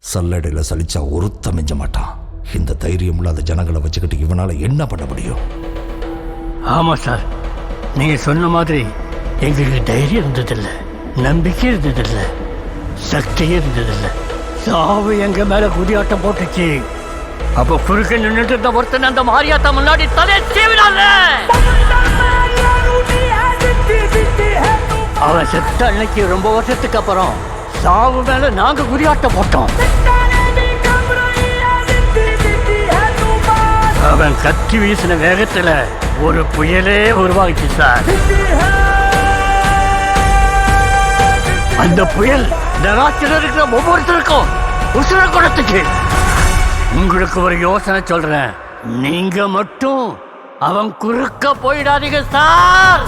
Speaker 7: சல்லடையில் சலிச்சா ஒருத்த மிஞ்ச மாட்டான். இந்த தைரியம் இல்லாத ஜனங்களை வச்சுக்கிட்டு இவனால என்ன பண்ண முடியும்?
Speaker 12: ஆமா சார், நீங்க சொன்ன மாதிரி எங்களுக்கு தைரியம் இருந்ததில்ல, நம்பிக்கை இருந்ததில்ல, சக்தியே இருந்ததில்ல. சாவு எங்க மேல குதியாட்டம் போட்டுச்சு. அப்ப குறுக்க நின்றுட்டு இருந்த ஒருத்தன் அந்த மாரியாத்தா முன்னாடி தலை சீவினால. அவன் செத்த அன்னைக்கு ரொம்ப வருஷத்துக்கு அப்புறம் சாவு மேல நாங்க குறியாட்டம் போட்டோம். அவ இவன் கத்தி வீசின வேகத்துல ஒரு புயலே உருவாகிச்சு சார். அந்த புயல் இந்த ராத்திரில இருக்கிற ஒவ்வொருத்தருக்கும் உசுர குடத்துக்கு. உங்களுக்கு ஒரு யோசனை சொல்றேன், நீங்க மட்டும் அவன் குறுக்க போயிடாதீங்க சார்.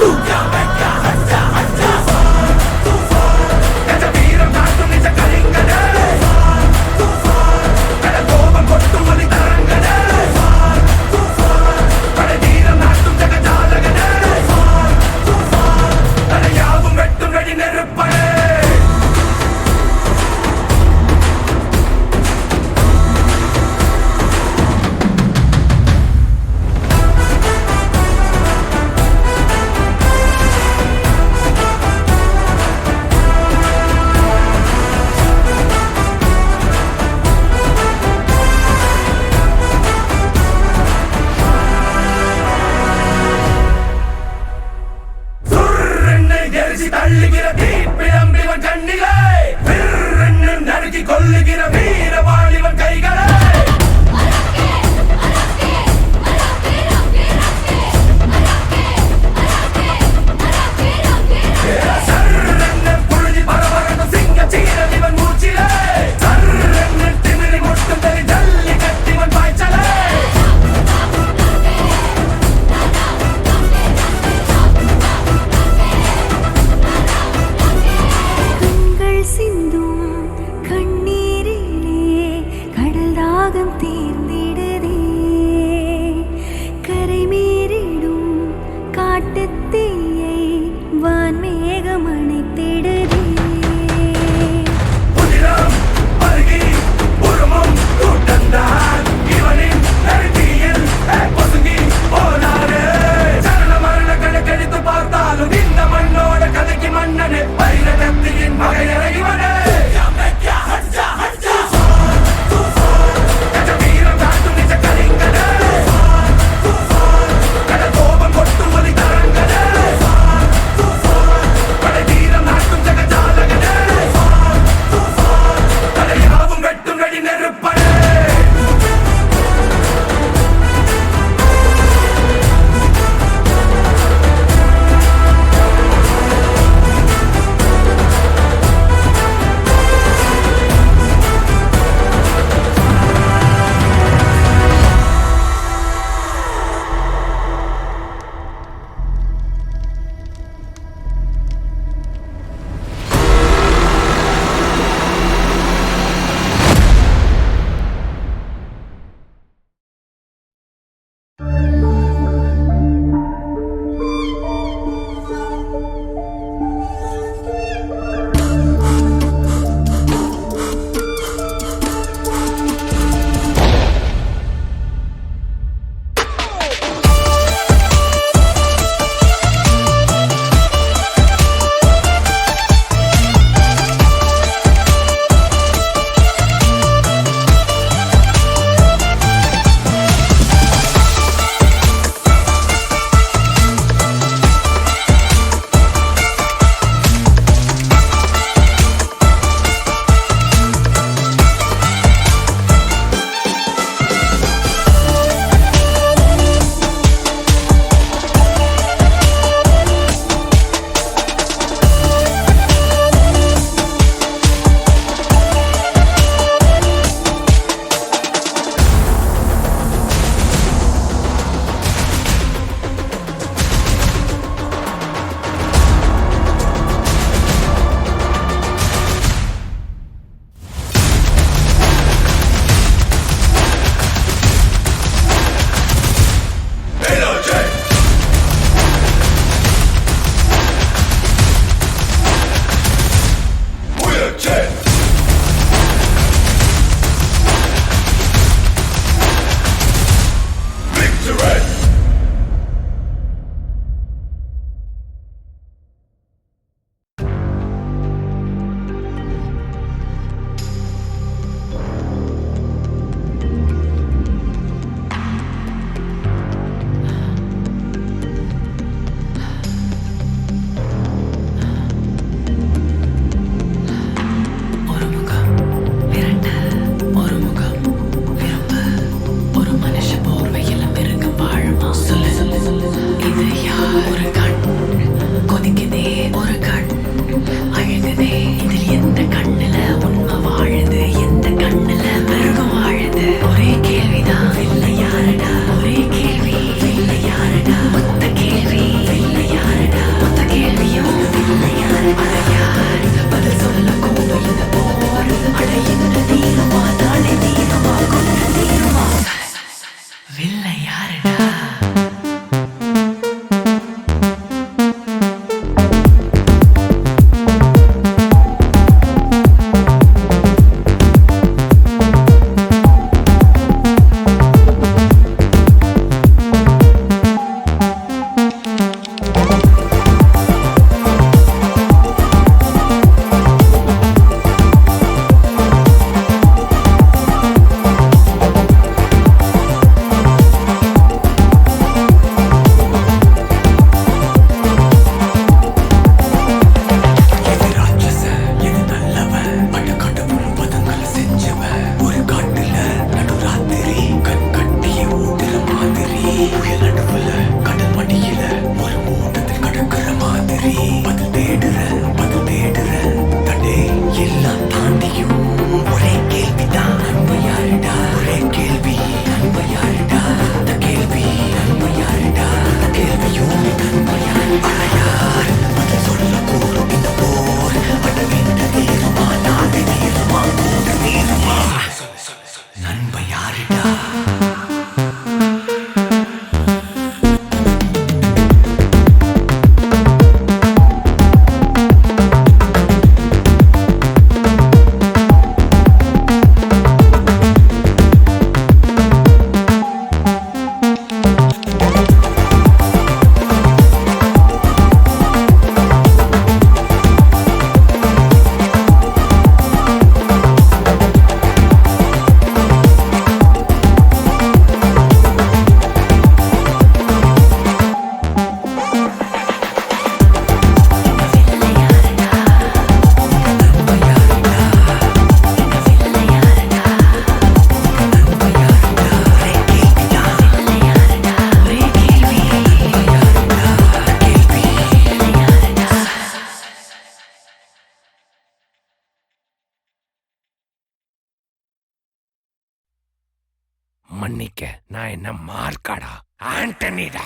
Speaker 5: மன்னிக்க, நான் என்ன மார்க்காடா, ஆண்டனிடா.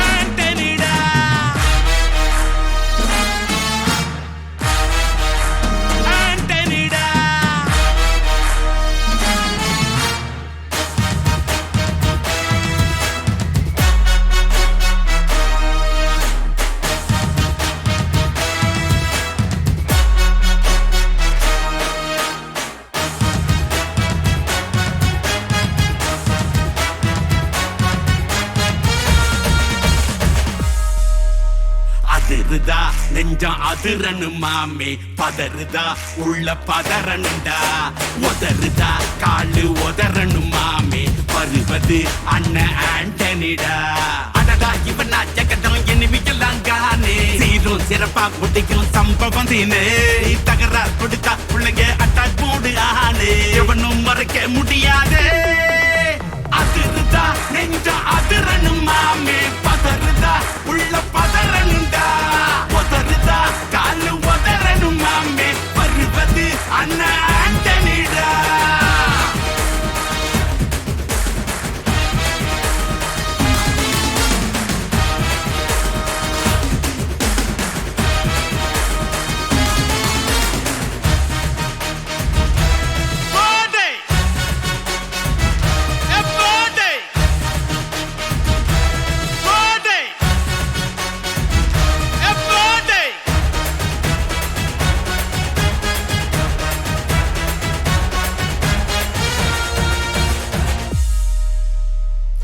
Speaker 1: ஆண்டனிடா ஆண்டனிடா அதிருதா நெஞ்சம் அதிரனு மாமே, பதறுதா உள்ள பதறனுண்டா, உதறுதா காலு உதறனு மாமே, வருவது அண்ணன் ஆண்டனிடா. அடடா இவனா ஜெகதம் எனிமிக்கலாம் காணே, சீரும் சிறப்பா முடிக்கும் சம்பவம் தீனே, தகராறு கொடுத்தா பிள்ளைங்க அட்டாக் போடு ஆனே, எவனும் மறைக்க முடியாதே. அதிருதா நெஞ்சம் அதிரனு மாமே, பதறுதா உள்ள பதறனுண்டா, உதறுதா காலு உதறனு மாமே, வருவது அண்ணன் ஆண்டனிடா.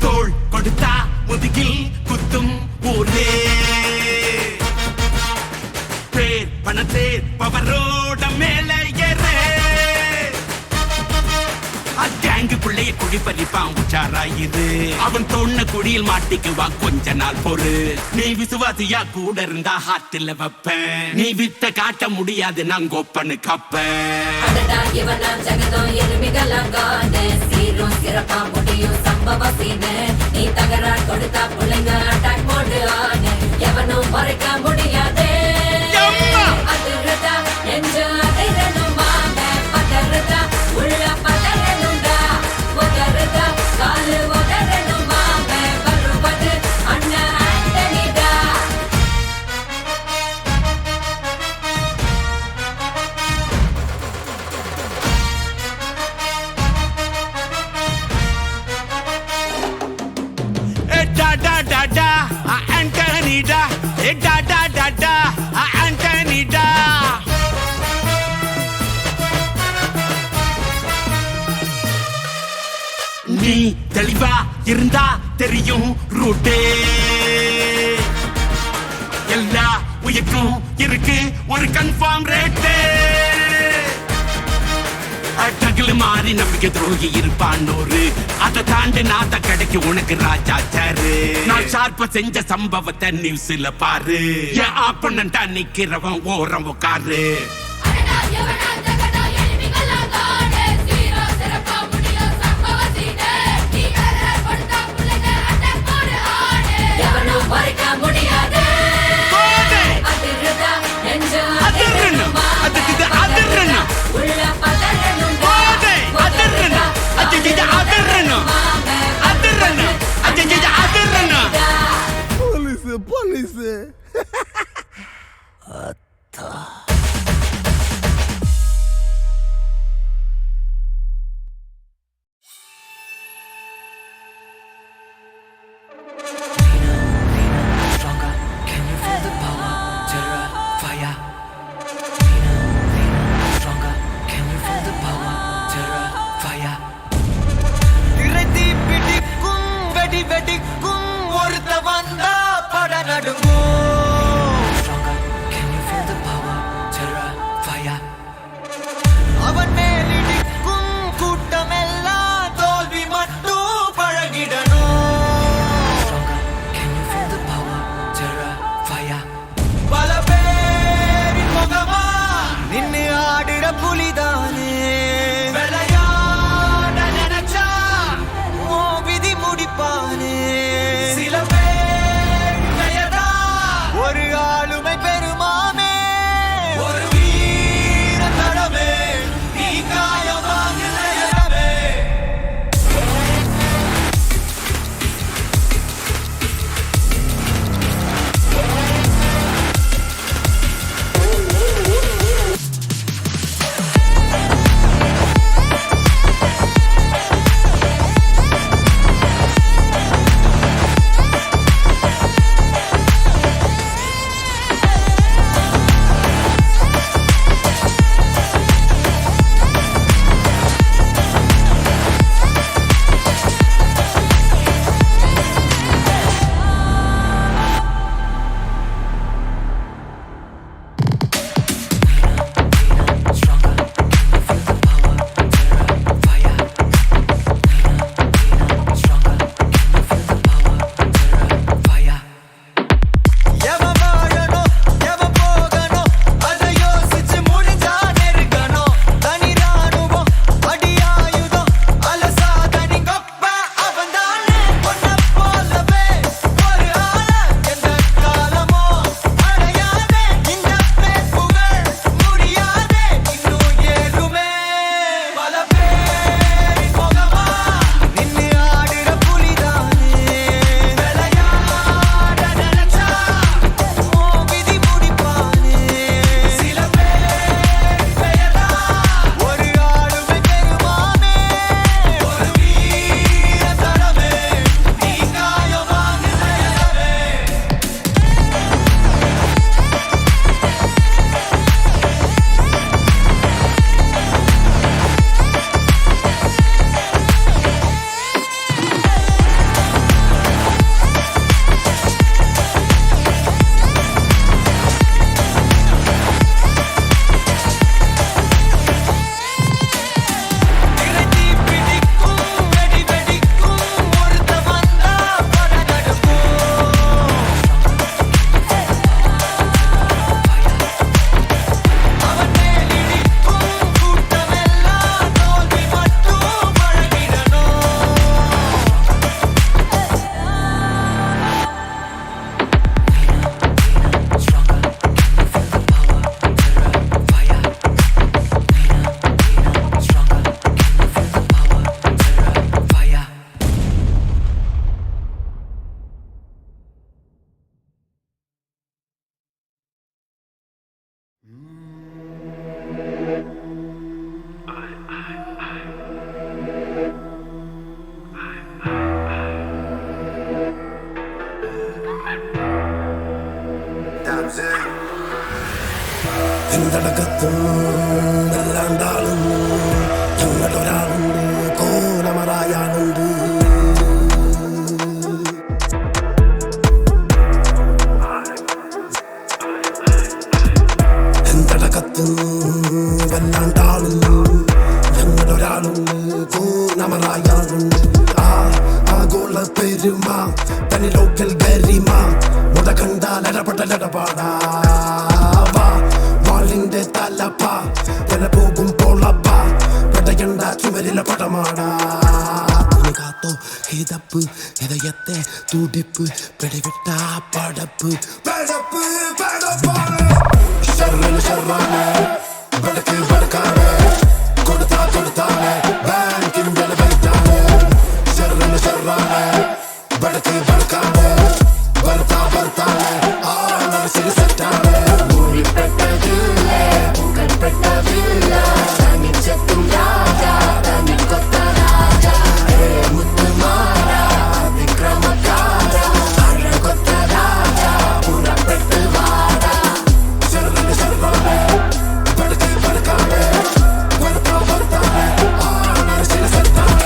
Speaker 1: தோள் கொடுத்தா முதுகில் குத்தும் ஊரே, பேர் பணத்தேர் பவரோட மேல ஏறே, கேங்கு பிள்ளைய குடி பறிப்பான் உச்சாராயிரு, அவன் தோண்ண குடியில் மாட்டிக்குவான் கொஞ்ச நாள் பொறு, நீ விசுவாசியா கூட இருந்தா ஹார்ட்ல வைப்பேன், நீ வித்த காட்ட முடியாது நான் கோப்பனு கப்பேன்.
Speaker 4: அடடா இவனா ஜெகதம் எருமிகளாம் காணே, சீரும் சிறப்பா முடியும் சம்பவ சீனே, நீ தகராறு கொடுத்தா பிள்ளைங்க அட்டாக் போடு ஆனே, எவனும் மறைக்க முடியாதே. அதிருதா நெஞ்சு அதிரனும் மாமே, பதறுதா உள்ள பதறனுண்டா, உதறுதா காலு உதறனும் மாமே, வருவது அண்ணன் ஆண்டனிடா.
Speaker 1: Da da da da, Antonida. Da da da da, Antonida. நீ தெளிவா இருந்தா தெரியும் ரூட்டே, எல்லா உயிர்க்கும் இருக்கு ஒரு கன்ஃபார்ம் ரேட்டே, டகுல மாறி நம்பிக்கை துரோகி இருப்பான்னோரு, அதை தாண்டி நாத்த கிடைக்கு உனக்கு ராஜா சாரு, நான் ஷார்ப்ப செஞ்ச சம்பவத்தை நியூஸ்ல பாரு, என் ஆப்பனண்டா நிக்கிறவன் ஓரம் உட்காரு.
Speaker 4: மறைக்க முடியாதே. அதிருதா நெஞ்சு அதிரனும் மாமே, பதறுதா உள்ள பதறனுண்டா, உதறுதா காலு உதறனும் மாமே, வருவது அண்ணன் ஆண்டனிடா.
Speaker 6: போலீஸ்
Speaker 5: എന്തടക്കത്തും വല്ലാണ്ടാളും ഞങ്ങളൊരാളുണ്ട് കോലമറായാളുണ്ട് എന്തടക്കത്തും വല്ലാണ്ടാളും ഞങ്ങളൊരാളുണ്ട് കോലമറായാളുണ്ട് ആഗോള പെരുമ തനി ലോക്കൽ ഗരിമ മുട കണ്ടാൽ ഇടപെടലിടപാടാ വാളിന്റെ തലപ്പ എന പോകും പോളപ്പ പെടയണ്ട ചുവരിലെ പടമാടാ കാത്തോ ഹിതപ്പ് ഹൃദയത്തെ തുടിപ്പ് പിടിവിട്ട പടപ്പ് പടപ്പ് പടപ്പാണ് ഷർറിന് ഷർറാണ് ബടക്ക് ബടക്കാണ് കൊടുത്താ കൊടുത്താണ് ബാങ്കിന്റെ ബൈറ്റാണ് ഷർറിന് ഷർറാണ് ബടക്ക് ബടക്കാണ് ബർത്താ ബർത്താണ് ആളെ ശരി സെറ്റാണ് മൂവിപ്പെട്ടതില്ലേ പുകൾപ്പെട്ടതില്ല തനിച്ചെത്തും രാജാ തനിക്കൊത്ത രാജാ മുത്തുമാല വിക്രമക്കാര അഴകൊത്ത രാജാ പുറപ്പെട്ട് വാടാ ശർറിന് ശർറാണ് ബടക്ക് ബടക്കാണ് ബർത്താ ബർത്താണ് ആളെ ശരി സെറ്റാണ്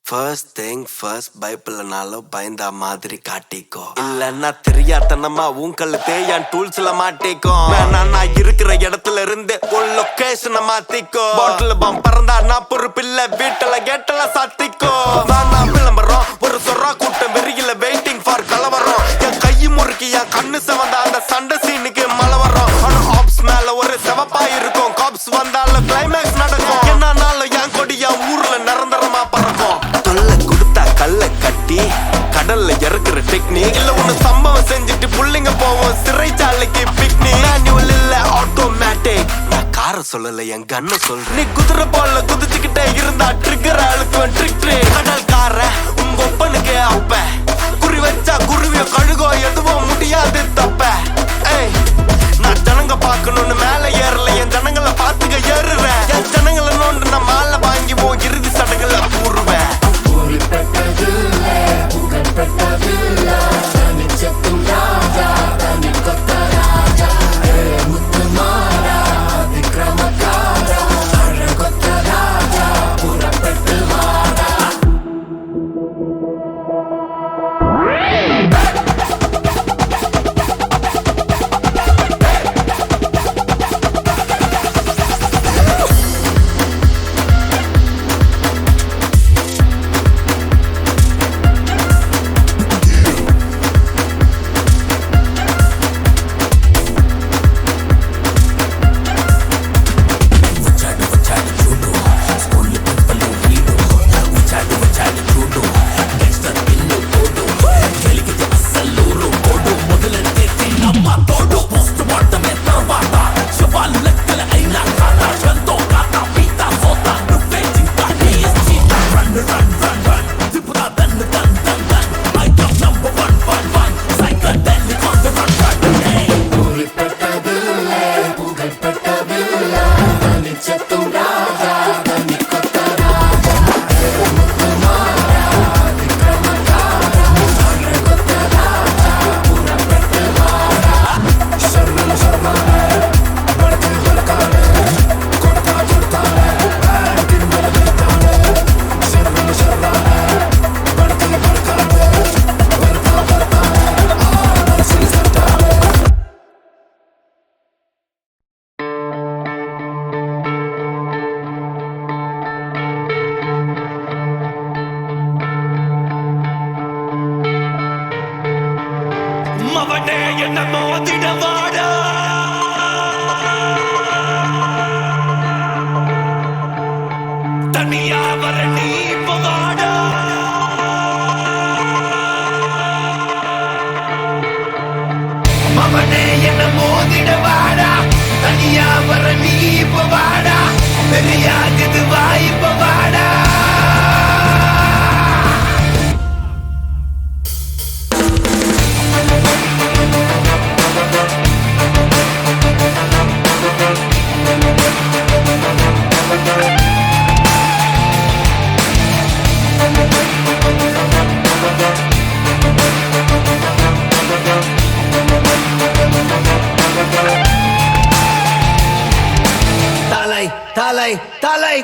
Speaker 13: ஃபர்ஸ்ட் திங் ஃபர்ஸ்ட் பைபிள்னாலும் பயந்தா மாதிரி காட்டிக்கோ இல்லன்னா தெரியாதனமா உங்கள் தேயான் டூல்ஸ்ல மாட்டிக்கோ நான் இருக்கிற இடத்துல இருந்து ஒரு லொகேஷனை மாத்திக்கோ பாட்டில் பாம் பறந்தா நான் பொறுப்பில்ல வீட்டுல கேட்டல சாத்திக்கோ நான் விளம்பரம் ஒரு சொரா கூட்டம் வெறியில வெயிட்டிங் ஃபார் கலவரம் என் கையை முறுக்கி என் கண்ணு செவந்த அந்த சண்டை சீனுக்கு மழை வரும் ஆனா ஆப்ஸ் மேல ஒரு செவப்பா இருக்கும் காப்ஸ் வந்தாலும் கிளைமேக்ஸ் நடக்கும் என்னன்னாலும் என் கொடி என் ஊர்ல நிரந்தரமா பறக்கும் தொல்லை கொடுத்தா கல்ல கட்டி கடல்ல இறக்குற டெக்னிக் இல்ல ஒண்ணு சம்பவம் செஞ்சுட்டு புள்ளிங்க போவோம் சிறைச்சாலைக்கு பிக்னிக் மேனுவல் இல்ல ஆட்டோமேட்டிக் நான் கார சொல்லல என் கண்ண சொல்றேன் நீ குதிரை போல குதிச்சுக்கிட்டே இருந்தா ட்ரிக்கர் அழுக்குவன் ட்ரிக் கடல் கார உங்க ஒப்பனுக்கு அப்ப குறி வச்சா குருவிய கழுகோ எதுவும் முடியாது தப்ப நான் ஜனங்க பாக்கணும்னு மேல ஏறல என் ஜனங்களை பாத்துக்க ஏறுறேன் என் ஜனங்களை நோண்டு நான் மாலை வாங்கிவோம் இறுதி சடங்குல கூறுவேன் தலை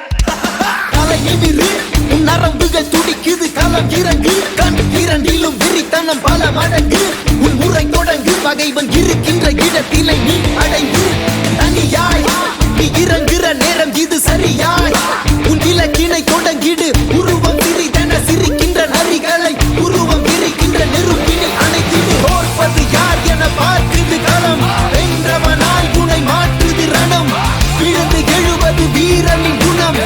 Speaker 6: தலையிரு உன் நரம்புகள் துடிக்குது களம் இறங்கு கண் இரண்டிலும் விரித்தனம் பல மடங்கு உன் முறை தொடங்கு பகைவன் இருக்கின்ற இடத்திலே நீ அடைந்து தனியாய் நீ இறங்குற நேரம் இது சரியாய் உன் இலக்கினை தொடங்கிடு உருவம் சிறிதென சிரிக்கின்ற நரிகளை உருவம் விரிக்கின்ற நெருப்பினை அணைத்திடு தோற்பது யார் என பார்க்குது களம் வென்றவனாய் உனை மாற்றுது ரணம் விழுந்து எழுவது வீரனின் குணம்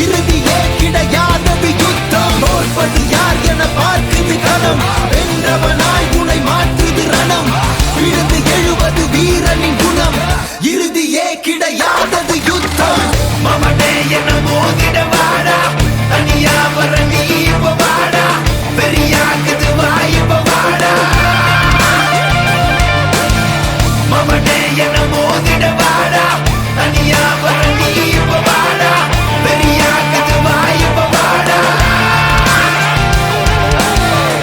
Speaker 6: இறுதியே கிடையாதது யுத்தம் தோற்பது யார் என பார்க்குது களம் வென்றவனாய் உனை மாற்றுது ரணம் விழுந்து எழுவது வீரனின் குணம் இறுதியே கிடையாதது யுத்தம்
Speaker 5: மமனே என்ன மோதிட வாடா தனியா வர நீ இப்ப வாடா பெரியாக்குது வாய்ப்ப வாடா மமனே என்ன மோதிட வாடா தனியா வர நீ இப்ப வாடா பெரியாக்குது வாய்ப்ப வாடா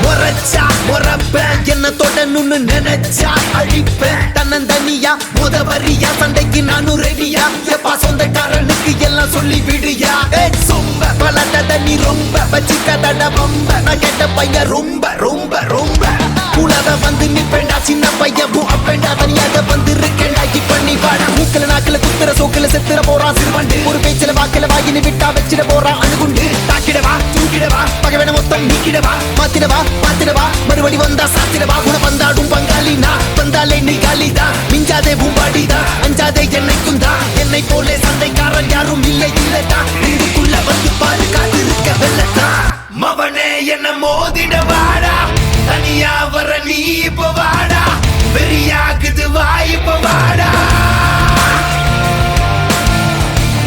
Speaker 6: முறைச்சா முறப்பேன் என்ன தொடணும்னு நினைச்சா அழிப்பேன் தன்னந்தனியா முதவரியா சண்டைக்கு நானும் ரெடியா எப்பா சொந்தக்காரனுக்கு எல்லாம் சொல்லி விடுயா சொம்ப பலட்டத நீ ரொம்ப வச்சுக்கதட ரொம்ப நான் கேட்ட பையன் ரொம்ப ரொம்ப ரொம்ப கூடாத வந்து நிப்பேண்டா சின்ன பையன் அப்பேண்டா தனியாக வந்து இருக்கேண்டா இப்ப நீ வாடா மூக்கல நாக்கில குத்துற சோக்கில செத்துற போறான் சிறுவண்டு ஒரு பேச்சில வாக்கில வாயினு விட்டா வச்சிட போறான் அணுகுண்டு தாக்கிடவா தூக்கிடவா பகவன மொத்தம் நீக்கிடவா மாத்திடவா மறுபடி வந்தா சாத்திடவா உன வந்தாடும் பங்காளி நான் வந்தாலே நீ காலிதா மிஞ்சாதே பூம்பாடிதா அஞ்சாதே என்னைக்கும் தான் என்னை போலே சண்டைக்காரன் யாரும் இல்லை இல்லட்டா இதுக்குள்ள வந்து பாரு காத்து இருக்க வெள்ளட்டா
Speaker 5: மவனே என்ன மோதிட வாடா தனியா வர நீ இப்ப வாடா பெரியாக்குது வாய்ப்ப வாடா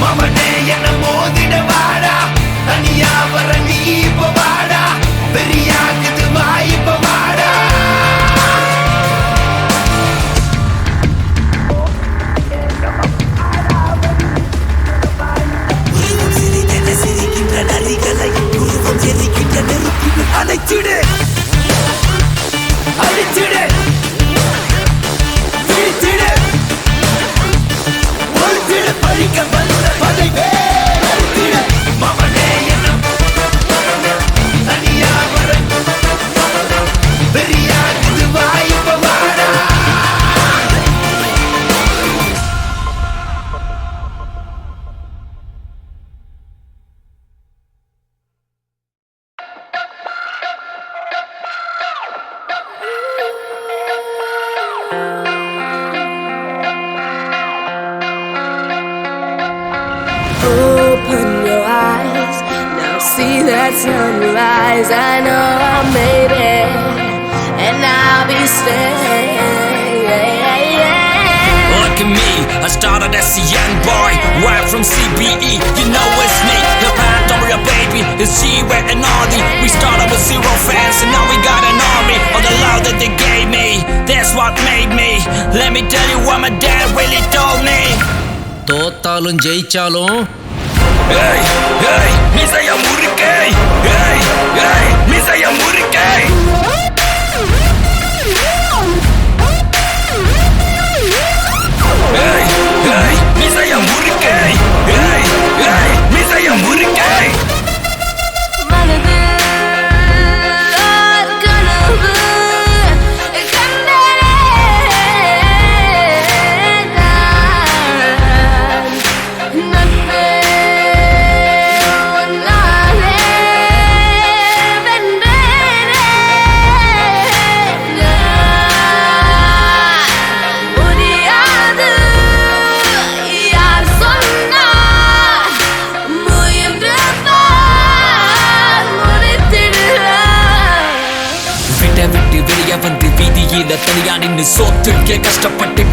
Speaker 5: மவனே என்ன மோதிட வாடா தனியா வர நீ இப்ப வாடா பெரியாக்குது வாய்ப்ப வாடா
Speaker 6: சிரிக்கின்ற நரிகளை உருவம் எரிக்கின்ற நெருப்பில் அழைச்சிடு அழிச்சிடு வீழ்த்திடு ஒழித்திடு பழிக்க வந்த பகைவே அழித்திடு
Speaker 5: மவனே என்ன தனியா வர பெரியாக்குது வாய்ப்ப வாடா
Speaker 4: Open your eyes, now see that sunrise. I know I made it, and I'll be staying.
Speaker 7: Look at me, I started as a young boy, right from CBE, you know it's me. Your band, don't worry, baby, it's G-Way and Ardy. We started with 0 fans and now we got an army. All the love that they gave me, that's what made me. Let me tell you what my dad really told me.
Speaker 11: தோத்தாலும் ஜெயிச்சாலும்
Speaker 7: Hey, hey, மிசைய முறுக்கே. Hey, hey, மிசைய முறுக்கே. Hey, hey, மிசைய முறுக்கே. Hey, hey, மிசைய முறுக்கே.
Speaker 4: மனதில் கனவு கண்டேன் நட்பே உன்னாலே வென்றேனே முடியாது யார் சொன்னார் முயன்று
Speaker 7: விட்டு வெளிய வந்து வீதியில தனியா நின்னு சோத்துக்கே கஷ்டப்பட்டோம்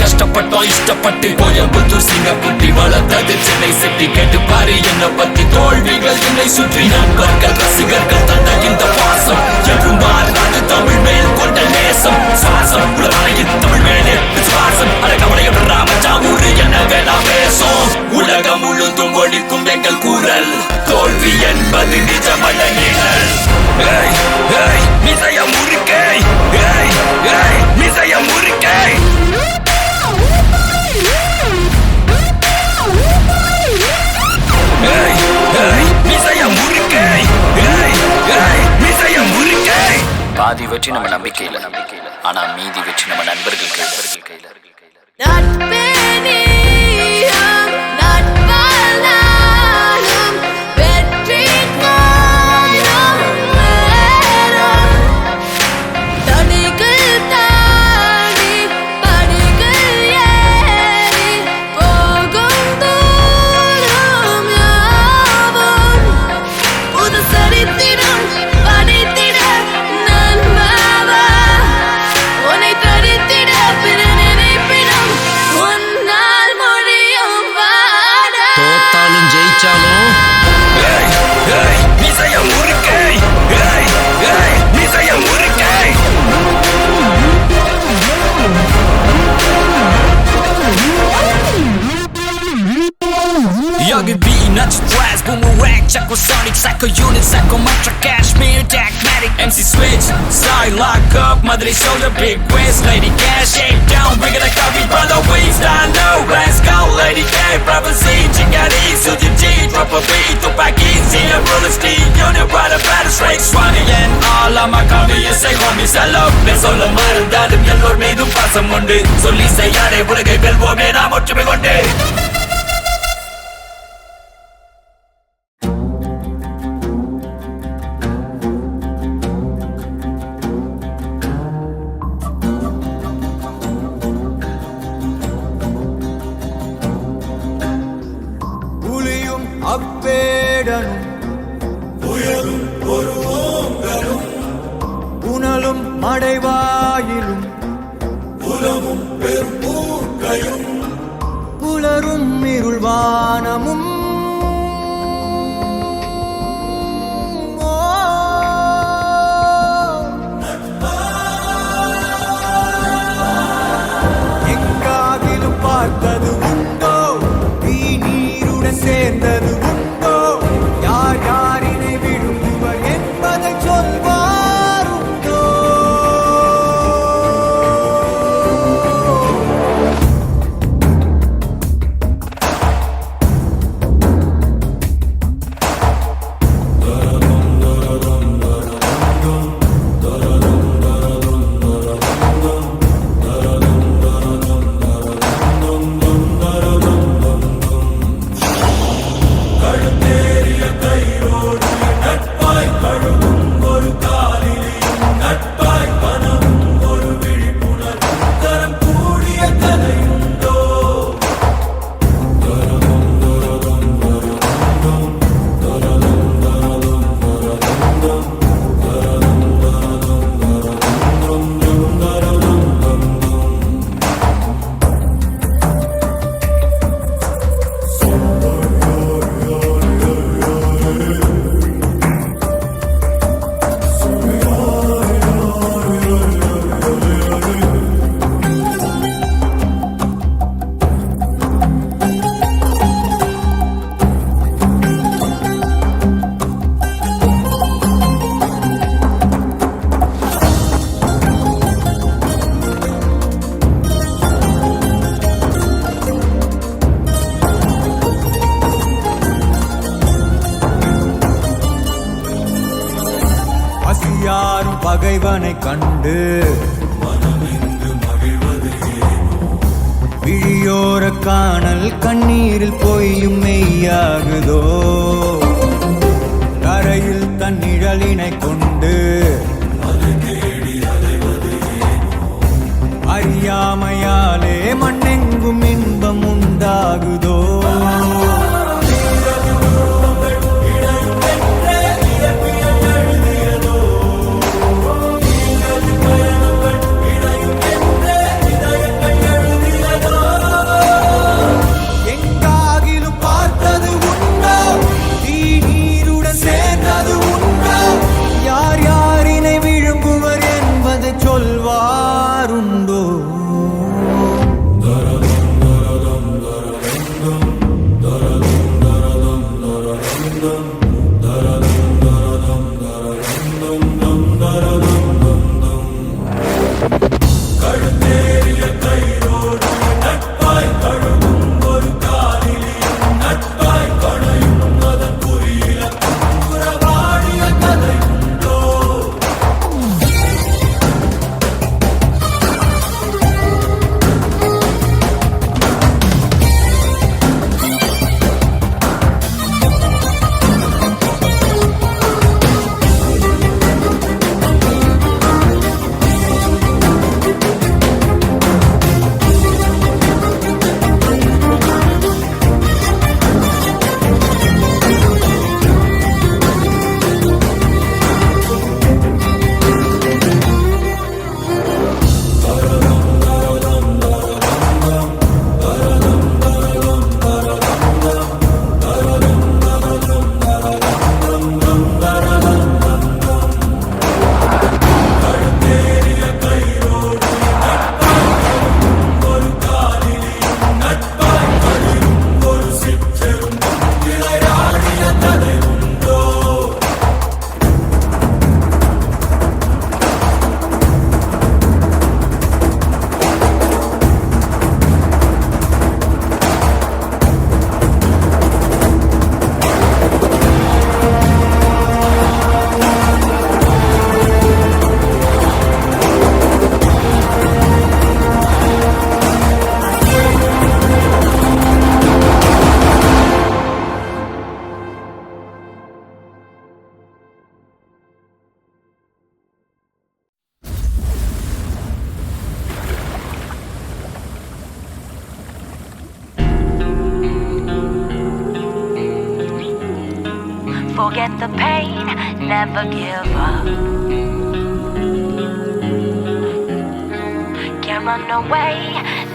Speaker 7: இஷ்டப்பட்டு கோயம்புத்தூர் சிங்கப்பூட்டி வளர்த்தது சென்னை சிட்டி கேட்டு பாரு என்ன பத்தி தோல்விகள் என்னை சுற்றி நண்பர்கள் ரசிகர்கள் தந்த இந்த பாசம் என்றும் மாறாது தமிழ் மேல் கொண்ட நேசம் சுவாசம் உலகாயின் தமிழ் மேலே விசுவாசம் அழகவடைய ராமஜாமூரு என்ன வேணா பேசும் உலகம் முழுதும் ஒழிக்கும் எங்கள் குரல் தோல்வி என்பது நிஜமல்ல நிழல் Hey, hey, மிசைய முறுக்கே. Hey, hey, மிசைய முறுக்கே.
Speaker 5: ஏய் ஏய் மிசைய முறுக்கே ஏய் ஏய் மிசைய முறுக்கே
Speaker 14: பாதி வெற்றி நம்ம நம்பிக்கையில் ஆனா மீதி வெற்றி நம்ம நண்பர்கள் கையில்
Speaker 4: நட்பே நீயும் நட்பால் நானும் வெற்றி காணும் நேரம். தடைகள் தாண்டி படிகள் ஏறி போகும் தூரம் யாவும் புது சரித்திரம் படைத்திட நண்பவா உன்னை தரித்திட பிற நினைப்பிடம் உன்னால் முடியும் வாடா.
Speaker 3: தோத்தாலும் ஜெயிச்சாலும்
Speaker 5: ஏய் ஏய் மிசைய முறுக்கே ஏய் ஏய் மிசைய முறுக்கே
Speaker 7: Young B, not stress, boomerang, Chaco Sonic, Psycho Unit, Psycho Mantra, Cashmere, Dagmatic, MC Switch, Side Lock Up, Madre Soldier, Big West, Lady Cash, Shake Down, bring it a copy, brother, we stand low, let's go, Lady K, Bravo Z, Chingari, Suji G, drop a beat, Tupac Easy, and Roller Steve, Unit, Rider, Battle Strike, Swanee, and all of my comedians say, homie, hello, let's all the mother, daddy, yellow, made to pass some Monday, so Lisa, Yare, what a gay bell, woman, I'm what you be one day.
Speaker 6: புலியும் அப்பேடனும் புயலும் ஒரு ஓங்கலும் புனலும் மடைவாயிலும் புலமும் பெரும் பூக்கையும் புலரும் இருள்வானமும் எங்காகிலும் பார்த்தது உண்டோ தீ நீருடன் சேர்ந்தது உண்டோ யார் யாரினை விழுங்குவர் என்பதை சொல்வார் உண்டோ பசியாரும் பகைவனை கண்டு விழியோர காணல் கண்ணீரில் பொய்யும் மெய்யாகுதோ கரையில் தன் நிழலினை கொண்டு அறியாமையாலே மண்ணெங்கும் இன்பம் உண்டாகுதோ எங்காகிலும் பார்த்தது உண்டோ தீ நீருடன் சேர்ந்தது உண்டோ யார் யாரினை விழுங்குவர் என்பதை சொல்வாருண்டோ
Speaker 1: கழுத்தேறிய கைரோடு நட்பாய் கழுவும் ஒரு காலிலே நட்பாய் கணையும்
Speaker 4: Forget the pain, never give up. Can't run away,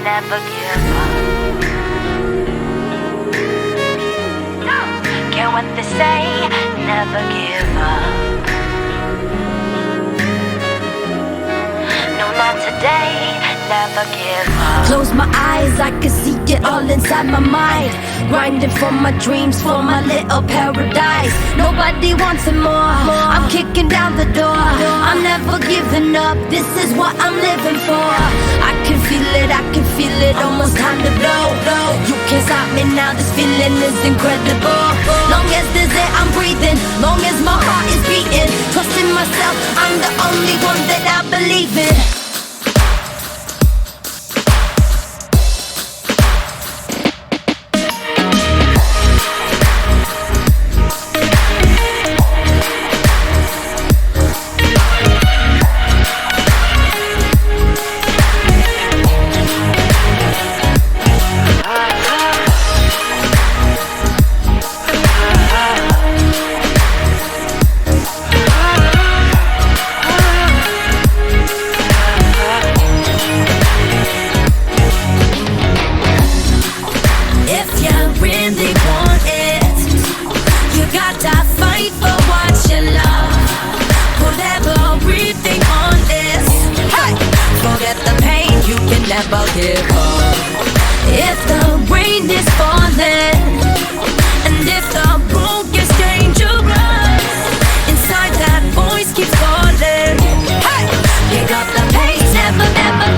Speaker 4: never give up. Care what they say, never give up. No, not today, never give up. Close my eyes, I can see it all inside my mind. Grinding for my dreams, for my little paradise. Nobody wants it more. I'm kicking down the door. I'm never giving up. This is what I'm living for. I can feel it, almost time to blow. You can't stop me now, this feeling is incredible. Long as there's air, I'm breathing. Long as my heart is beating. Trusting myself, I'm the only one that I believe in. Never give up. If the rain is falling, and if the road gets dangerous, inside that voice keeps calling. Hey, pick up the pace, never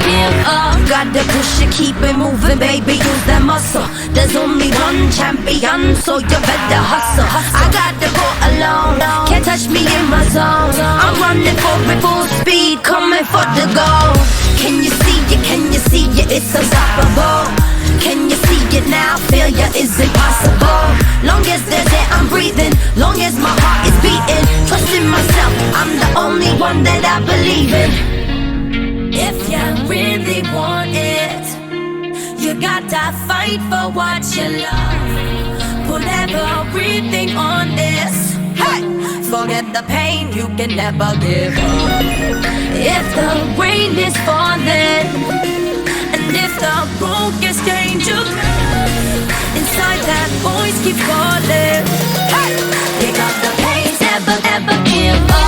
Speaker 4: give up. Gotta push it, keep it moving, baby, use that muscle. There's only one champion, so you better hustle. I gotta go alone, can't touch me in my zone. I'm running for it full speed, coming for the goal. Can you see it? Can you see it? It's unstoppable. Can you see it now? Failure is impossible. Long as there's air, I'm breathing. Long as my heart is beating. Trusting myself, I'm the only one that I believe in. If you really want it, you gotta fight for what you love. Put everything on this. Hey! Forget the pain, you can never give up. If the rain is falling, and if the road gets dangerous, inside that voice keeps calling. Hey! Pick up the pace, never give up.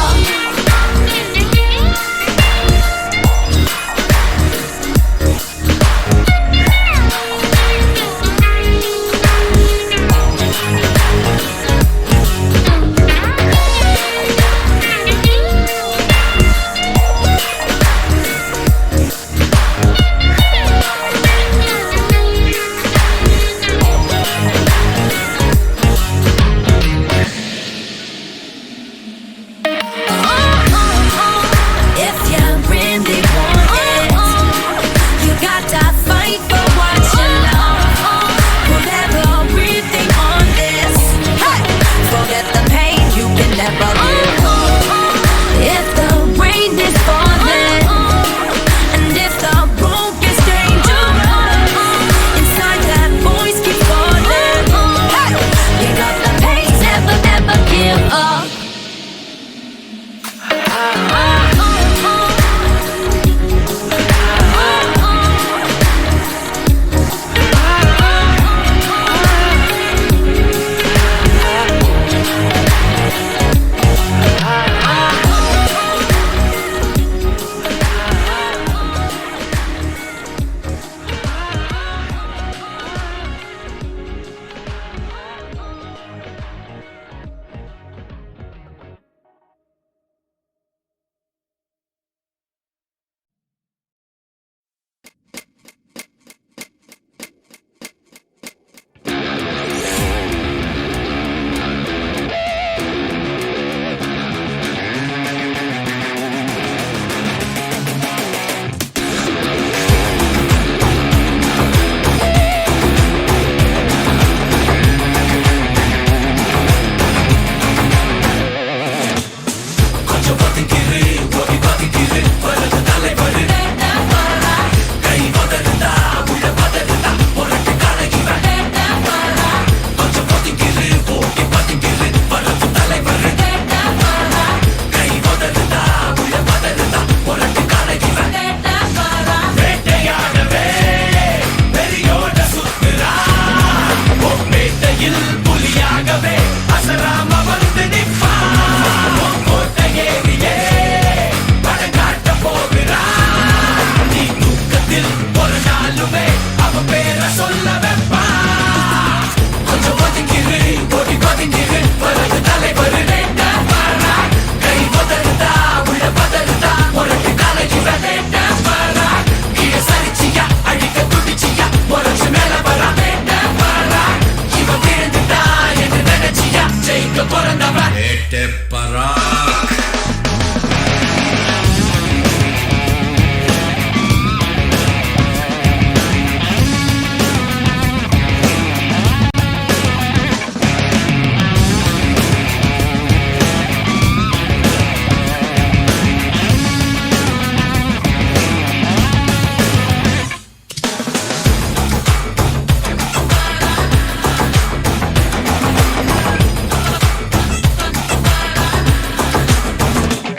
Speaker 3: வேட்டை பராக்.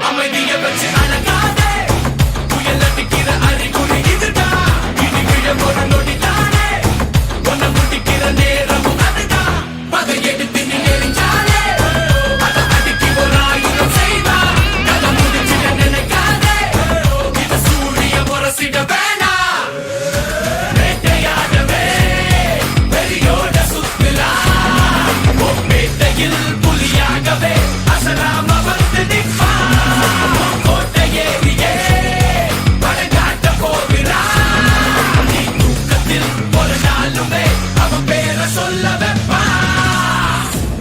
Speaker 1: அமைதிய வச்சு அழகாதே புயல் அடிக்கிற அறிகுறி இதுதான் இடி விழ ஒரு நொடி தானே ஒன்ன முடிக்கிற நேரமும் அதுதான் பகை எடுத்து நீ நெறிஞ்சாலே அதை அடிக்கி ஒரு ஆயுதம் செய்வா கதை முடிச்சிட நினைக்காதே இது சூரிய முரசிட வேணா வேட்டையாடவே வெறியோட சுத்துலா பேட்டையில் புலியாகவே அசராம வந்து நிற்பா கோட்டை ஏறியே படகாட்ட போகிறா நீ தூக்கத்தில் ஒரு நாளுமே அவன் பேரை சொல்ல வைப்பா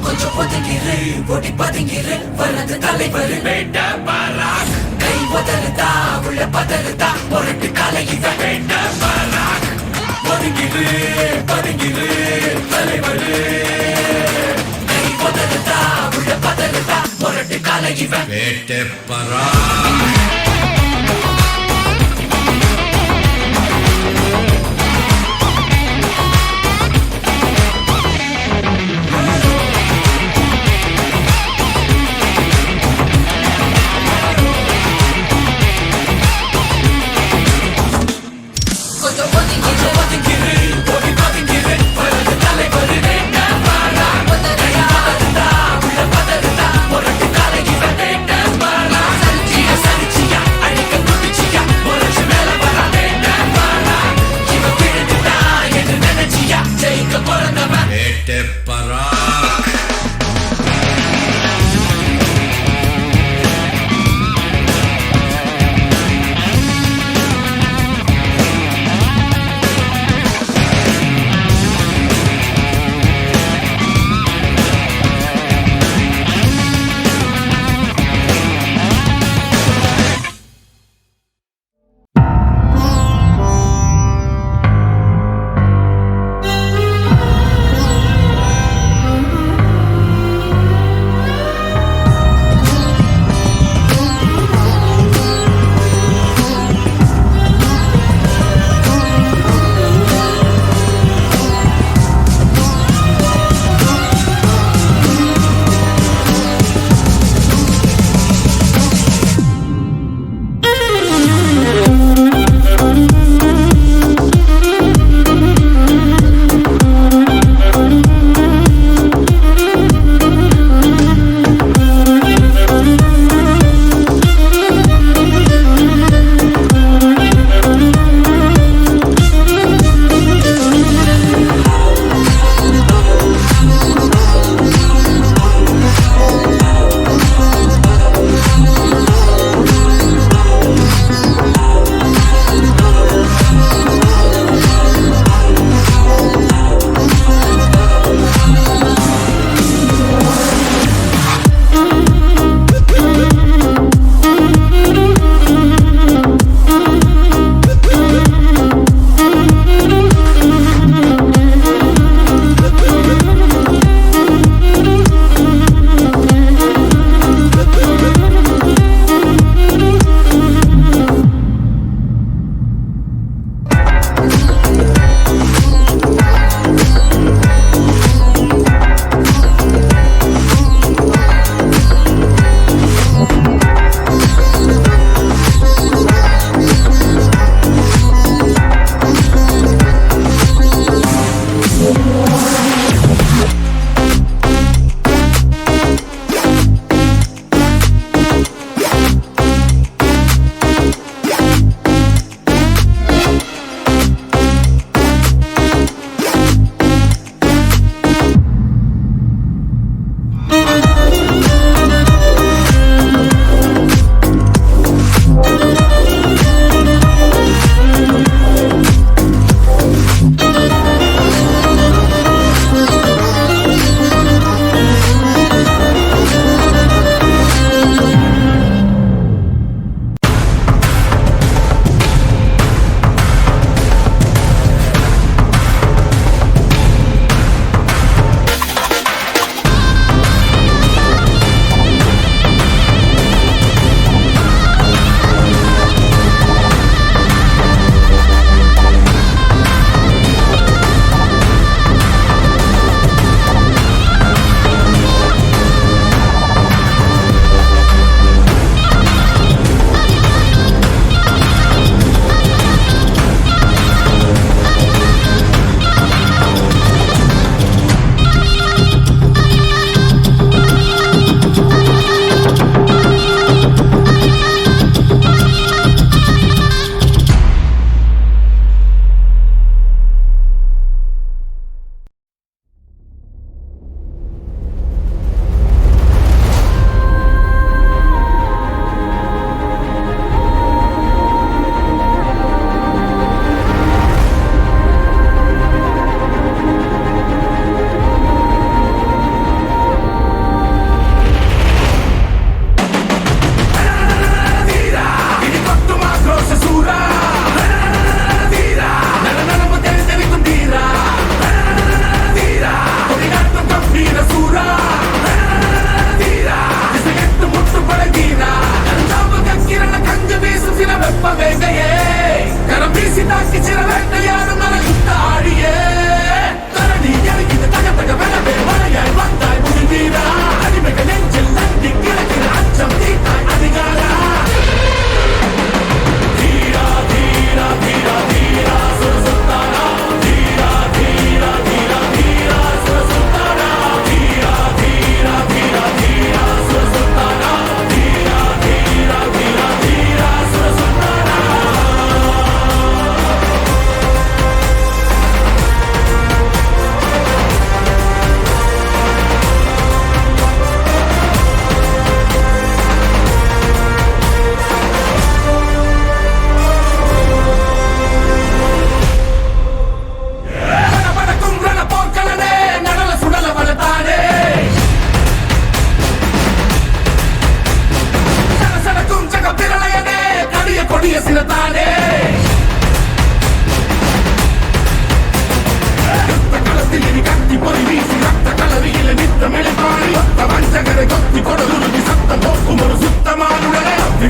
Speaker 1: கொஞ்சம் ஒதுங்கிரு ஒடி பதுங்கிரு வர்றது தலைவர் வேட்ட பராக் கை உதறுதா உள்ள பதறுதா பொருட்டு காலை இவ வேட்ட பராக் ஒதுங்கிரு பதுங்கிரு தலைவர் கை உதறுதா உள்ள பதறுதா பொருட்டு காலை இவ
Speaker 3: வேட்டை பராக்.
Speaker 1: கொஞ்சம் ஒதுங்கிரு ஒடி பதுங்கிரு வர்றது தலைவர் வேட்ட பராக் கை உதறுதா உள்ள பதறுதா பொருட்டு காலை இவ வேட்ட பராக் சரிச்சு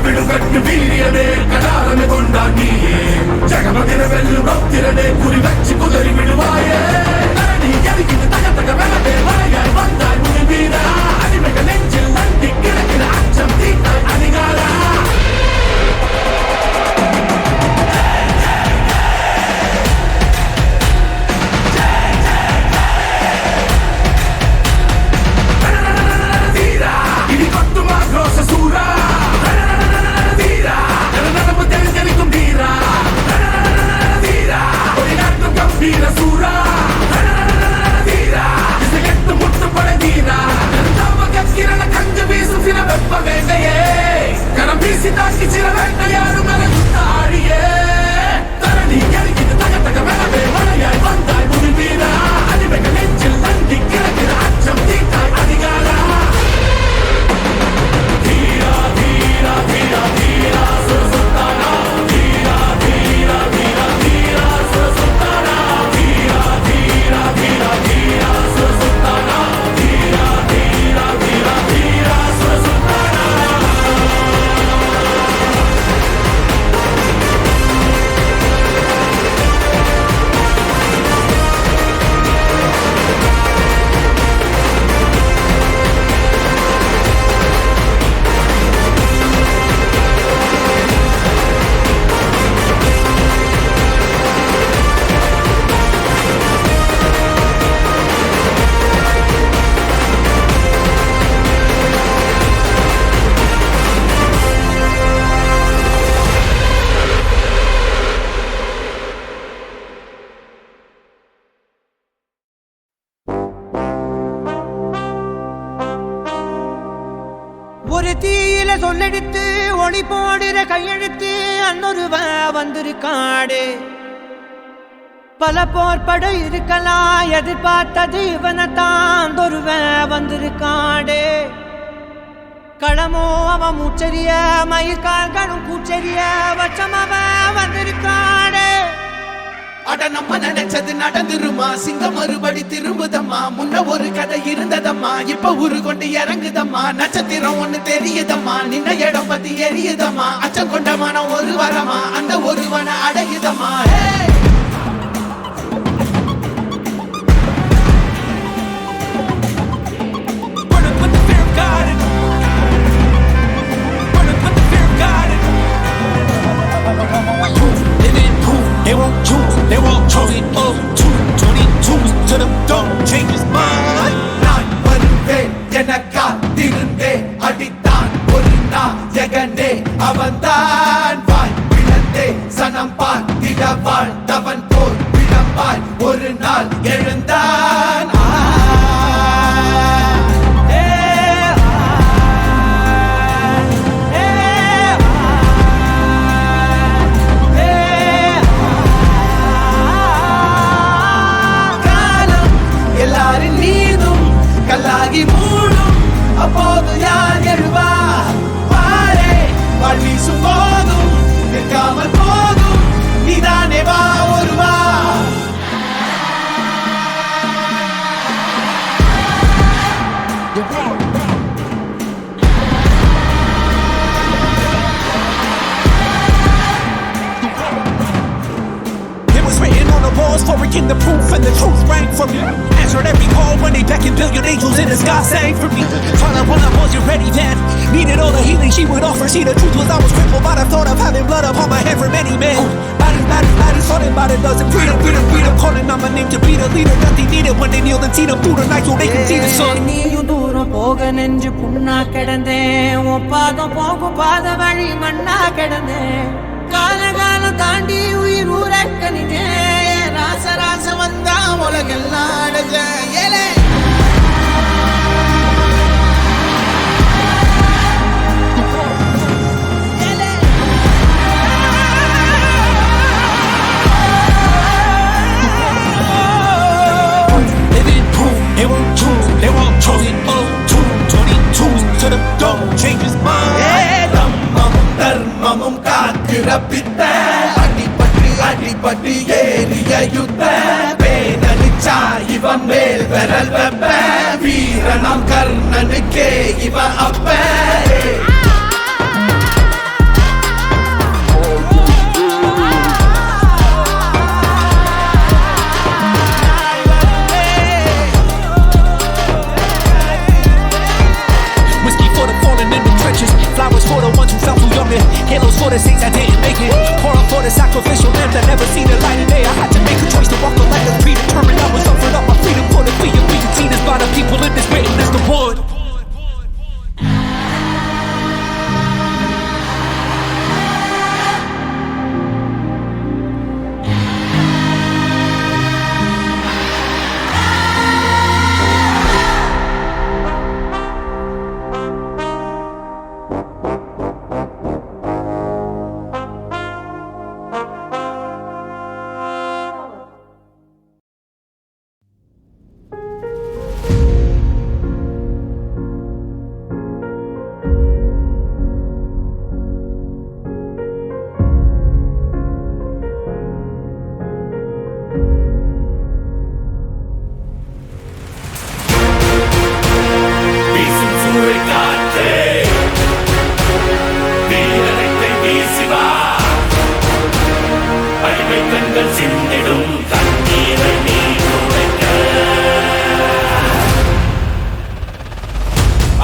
Speaker 1: விடுகட்டு வீரியனே கடாரனை கொண்டான் நீயே ஜகமதிர வெல்லும் ரத்திரனே குறி வச்சு குதறி விடுவாயே நீ எதுக்கிட்டு தக தக வெலவே வாயாய் வந்தாய் முடி வீரா அடிமைகள் நெஞ்சில் நண்டி கிடக்கிற அச்சம் தீட்டாய் அதிகாரா
Speaker 6: ஒரு தீயில சொல்லெடுத்து ஒளி போடுற கையெழுத்து அன்னொருவ வந்திருக்காடு பல போர்பட இருக்கலாம் எதிர்பார்த்தது இவனைத்தான் ஒருவ வந்திருக்காடு களமோ அவன் மூச்சரிய மயிர்கால்களும் கூச்சரிய வச்சம் அவன் வந்திருக்காடு
Speaker 1: அட நம்ம நினைச்சது நடந்துருமா சிங்கம் மறுபடி திரும்புதம்மா முன்ன ஒரு கதை இருந்ததம்மா இப்ப உரு கொண்டு இறங்குதம்மா நட்சத்திரம் ஒண்ணு தெரியுதம்மா நின்ன இடம் பத்தி எரியுதம்மா அச்சம் கொண்ட மனம் ஒரு வரமா அந்த ஒருவனை அடையுதம்மா
Speaker 5: They won't choose, they won't choose it up. 222 to the dome, change his mind.
Speaker 1: நான் வருவேன் எனக்கா திருந்தே அடித்தான் ஒரு நாயகனே அவன்தான் வாய் விழந்தே சனம் பார்த்திட வாழ்ந்தவன் போர் விளம்பாய் ஒரு நாள் எழுந்தான் கல்லாகி மூடும் அப்போது யார் எழுவா பாரே வாழ் வீசும் போதும் நிற்காமல் போதும் நீதானே வா ஒருவா
Speaker 5: Foraging the proof and the truth rang from me. Answered every call when they beckoned, billion angels in the sky sang for me. Trying to run up, wasn't ready then. Needed all the healing she would offer. See, the truth was I was crippled by the thought of having blood upon my head for many men. Bodies, falling by the dozen. Freedom, calling on my name to be the leader that they needed when they kneeled and seen them through the night so they could see the sun.
Speaker 6: நீயும் தூரம் போக நெஞ்சு புண்ணா கிடந்தேன் ஒப்பாதம் போகும் பாத வழி மண்ணா கிடந்தேன் காலகாலம் தாண்டி உயிர் ஊரக்கணிதேன் ராச வந்தா உலகெல்லாம் அடைஞ்ச ஏலே
Speaker 5: They won't choose it up. 222 to the dome, change his mind.
Speaker 1: தம்மமும் தர்மமும் காக்கிற பித்த அடிபட்டு ஏறிய யுத்த பேனலிச்சா இவன் மேல் விரல் வெப்ப வீரனாம் கர்ணனுக்கே இவன் அப்ப falling in the trenches. Flowers for the ones who fell too young, and halos for the saints that didn't make it. Pour up for the sacrificial lamb that never seen the light of day. I had to make a choice to walk the light that's predetermined. I was offered up my freedom for the fee of being seen as by the people in this written as the one.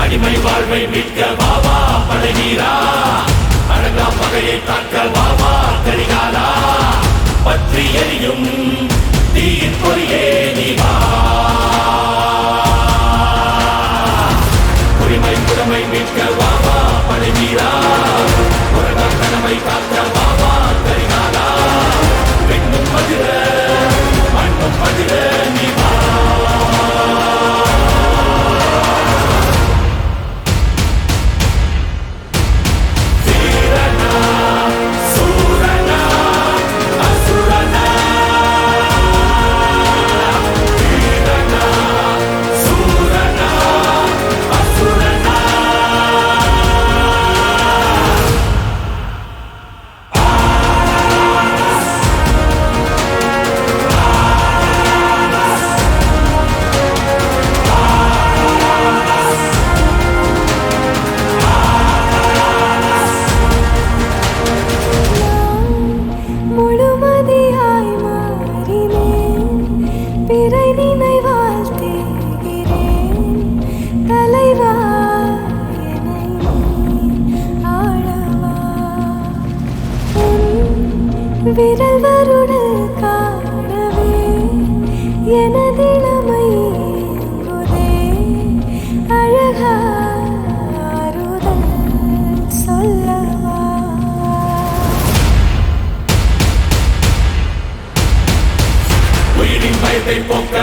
Speaker 5: அடிமை வாழ்வை மீட்க வாவா படை வீரா, அழகா பகையை தாக்க வாவா கரிகாலா, பற்றி எரியும் தீயின் பொறியே நீ வா, உரிமை புறமை மீட்க வாவா படை வீரா, உலக கனவை காக்க வாவா கரிகாலா, பெண்ணும் மதிர மண்ணும் மதிர நீ வா.
Speaker 4: விரல் வருட காணவே எனதிளமை குதே அழகாருதல் சொல்லவா.
Speaker 5: உயிரின் பயத்தை போக்க